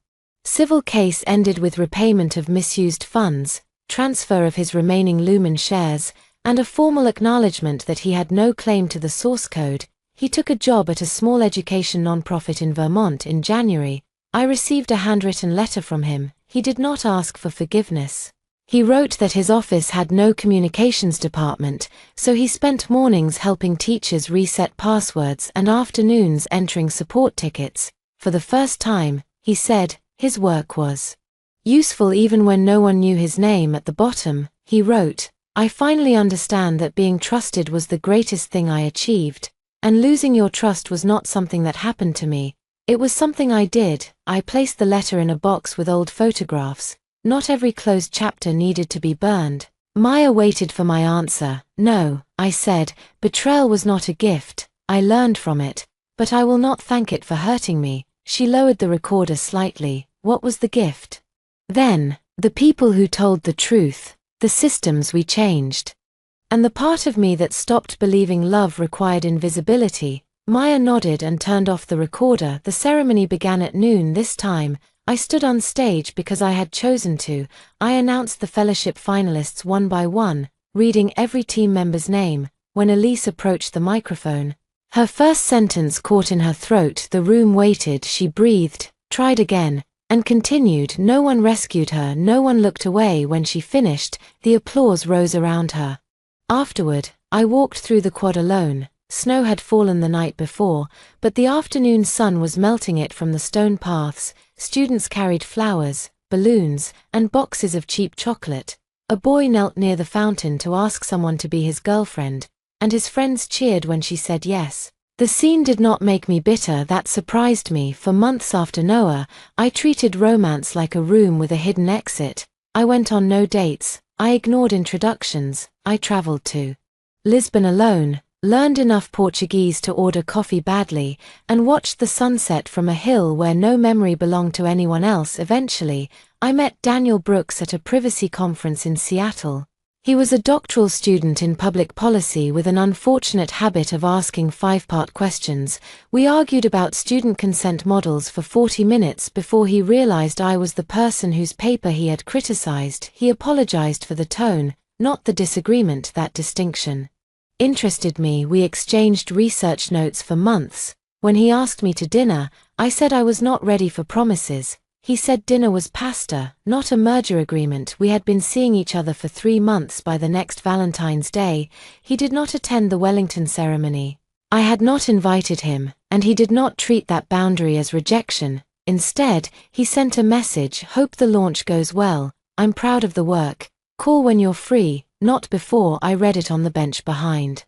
civil case ended with repayment of misused funds, transfer of his remaining Lumen shares, and a formal acknowledgement that he had no claim to the source code. He took a job at a small education nonprofit in Vermont in January. I received a handwritten letter from him. He did not ask for forgiveness. He wrote that his office had no communications department, so he spent mornings helping teachers reset passwords and afternoons entering support tickets. For the first time, he said, his work was useful even when no one knew his name. At the bottom, he wrote, "I finally understand that being trusted was the greatest thing I achieved, and losing your trust was not something that happened to me. It was something I did." I placed the letter in a box with old photographs. Not every closed chapter needed to be burned. Maya waited for my answer. "No," I said, "betrayal was not a gift. I learned from it, but I will not thank it for hurting me." She lowered the recorder slightly. "What was the gift?" "Then, the people who told the truth, the systems we changed, and the part of me that stopped believing love required invisibility." Maya nodded and turned off the recorder. The ceremony began at noon this time. I stood on stage because I had chosen to. I announced the fellowship finalists one by one, reading every team member's name. When Elise approached the microphone, her first sentence caught in her throat. The room waited. She breathed, tried again, and continued. No one rescued her. No one looked away when she finished. The applause rose around her. Afterward, I walked through the quad alone. Snow had fallen the night before, but the afternoon sun was melting it from the stone paths. Students carried flowers, balloons, and boxes of cheap chocolate. A boy knelt near the fountain to ask someone to be his girlfriend, and his friends cheered when she said yes. The scene did not make me bitter. That surprised me. For months after Noah, I treated romance like a room with a hidden exit. I went on no dates. I ignored introductions. I traveled to Lisbon alone, learned enough Portuguese to order coffee badly, and watched the sunset from a hill where no memory belonged to anyone else. Eventually, I met Daniel Brooks at a privacy conference in Seattle. He was a doctoral student in public policy with an unfortunate habit of asking 5-part questions. We argued about student consent models for 40 minutes before he realized I was the person whose paper he had criticized. He apologized for the tone, not the disagreement. That distinction interested me. We exchanged research notes for months. When he asked me to dinner, I said I was not ready for promises. He said dinner was pasta, not a merger agreement. We had been seeing each other for 3 months. By the next Valentine's Day, he did not attend the Wellington ceremony. I had not invited him, and he did not treat that boundary as rejection. Instead, he sent a message: "Hope the launch goes well. I'm proud of the work. Call when you're free." Not before. I read it on the bench behind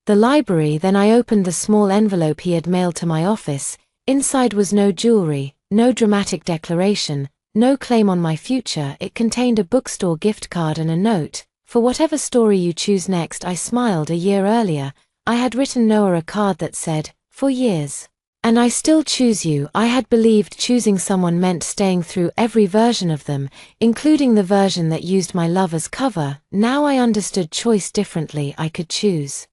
the library. Then I opened the small envelope he had mailed to my office. Inside was no jewelry, no dramatic declaration, no claim on my future. It contained a bookstore gift card and a note: "For whatever story you choose next." I smiled. A year earlier, I had written Noah a card that said, "For years, And I still choose you. I had believed choosing someone meant staying through every version of them, including the version that used my love as cover. Now I understood choice differently. I could choose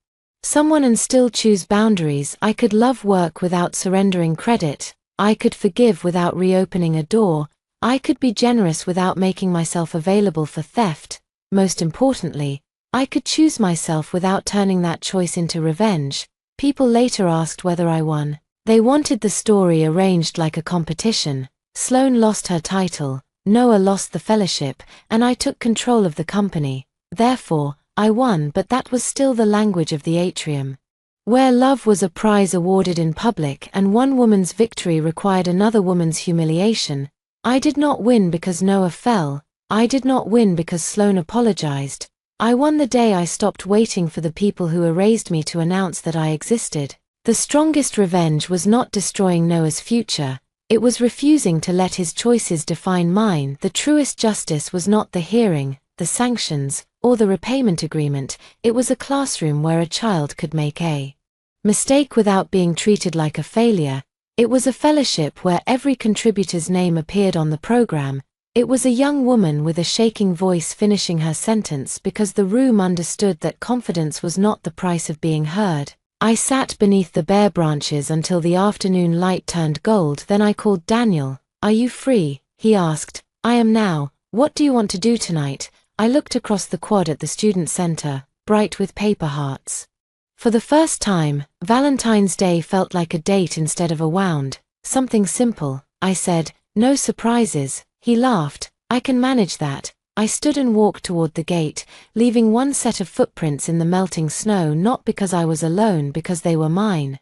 someone and still choose boundaries. I could love work without surrendering credit. I could forgive without reopening a door. I could be generous without making myself available for theft. Most importantly, I could choose myself without turning that choice into revenge. People later asked whether I won. They wanted the story arranged like a competition. Sloane lost her title, Noah lost the fellowship, and I took control of the company. Therefore, I won, but that was still the language of the atrium. Where love was a prize awarded in public and one woman's victory required another woman's humiliation, I did not win because Noah fell. I did not win because Sloane apologized. I won the day I stopped waiting for the people who erased me to announce that I existed. The strongest revenge was not destroying Noah's future, it was refusing to let his choices define mine. The truest justice was not the hearing, the sanctions, or the repayment agreement. It was a classroom where a child could make a mistake without being treated like a failure. It was a fellowship where every contributor's name appeared on the program. It was a young woman with a shaking voice finishing her sentence because the room understood that confidence was not the price of being heard. I sat beneath the bare branches until the afternoon light turned gold. Then I called Daniel. "Are you free?" he asked. "I am now. What do you want to do tonight?" I looked across the quad at the student center, bright with paper hearts. For the first time, Valentine's Day felt like a date instead of a wound. "Something simple," I said. "No surprises." He laughed. "I can manage that." I stood and walked toward the gate, leaving one set of footprints in the melting snow, not because I was alone, because they were mine.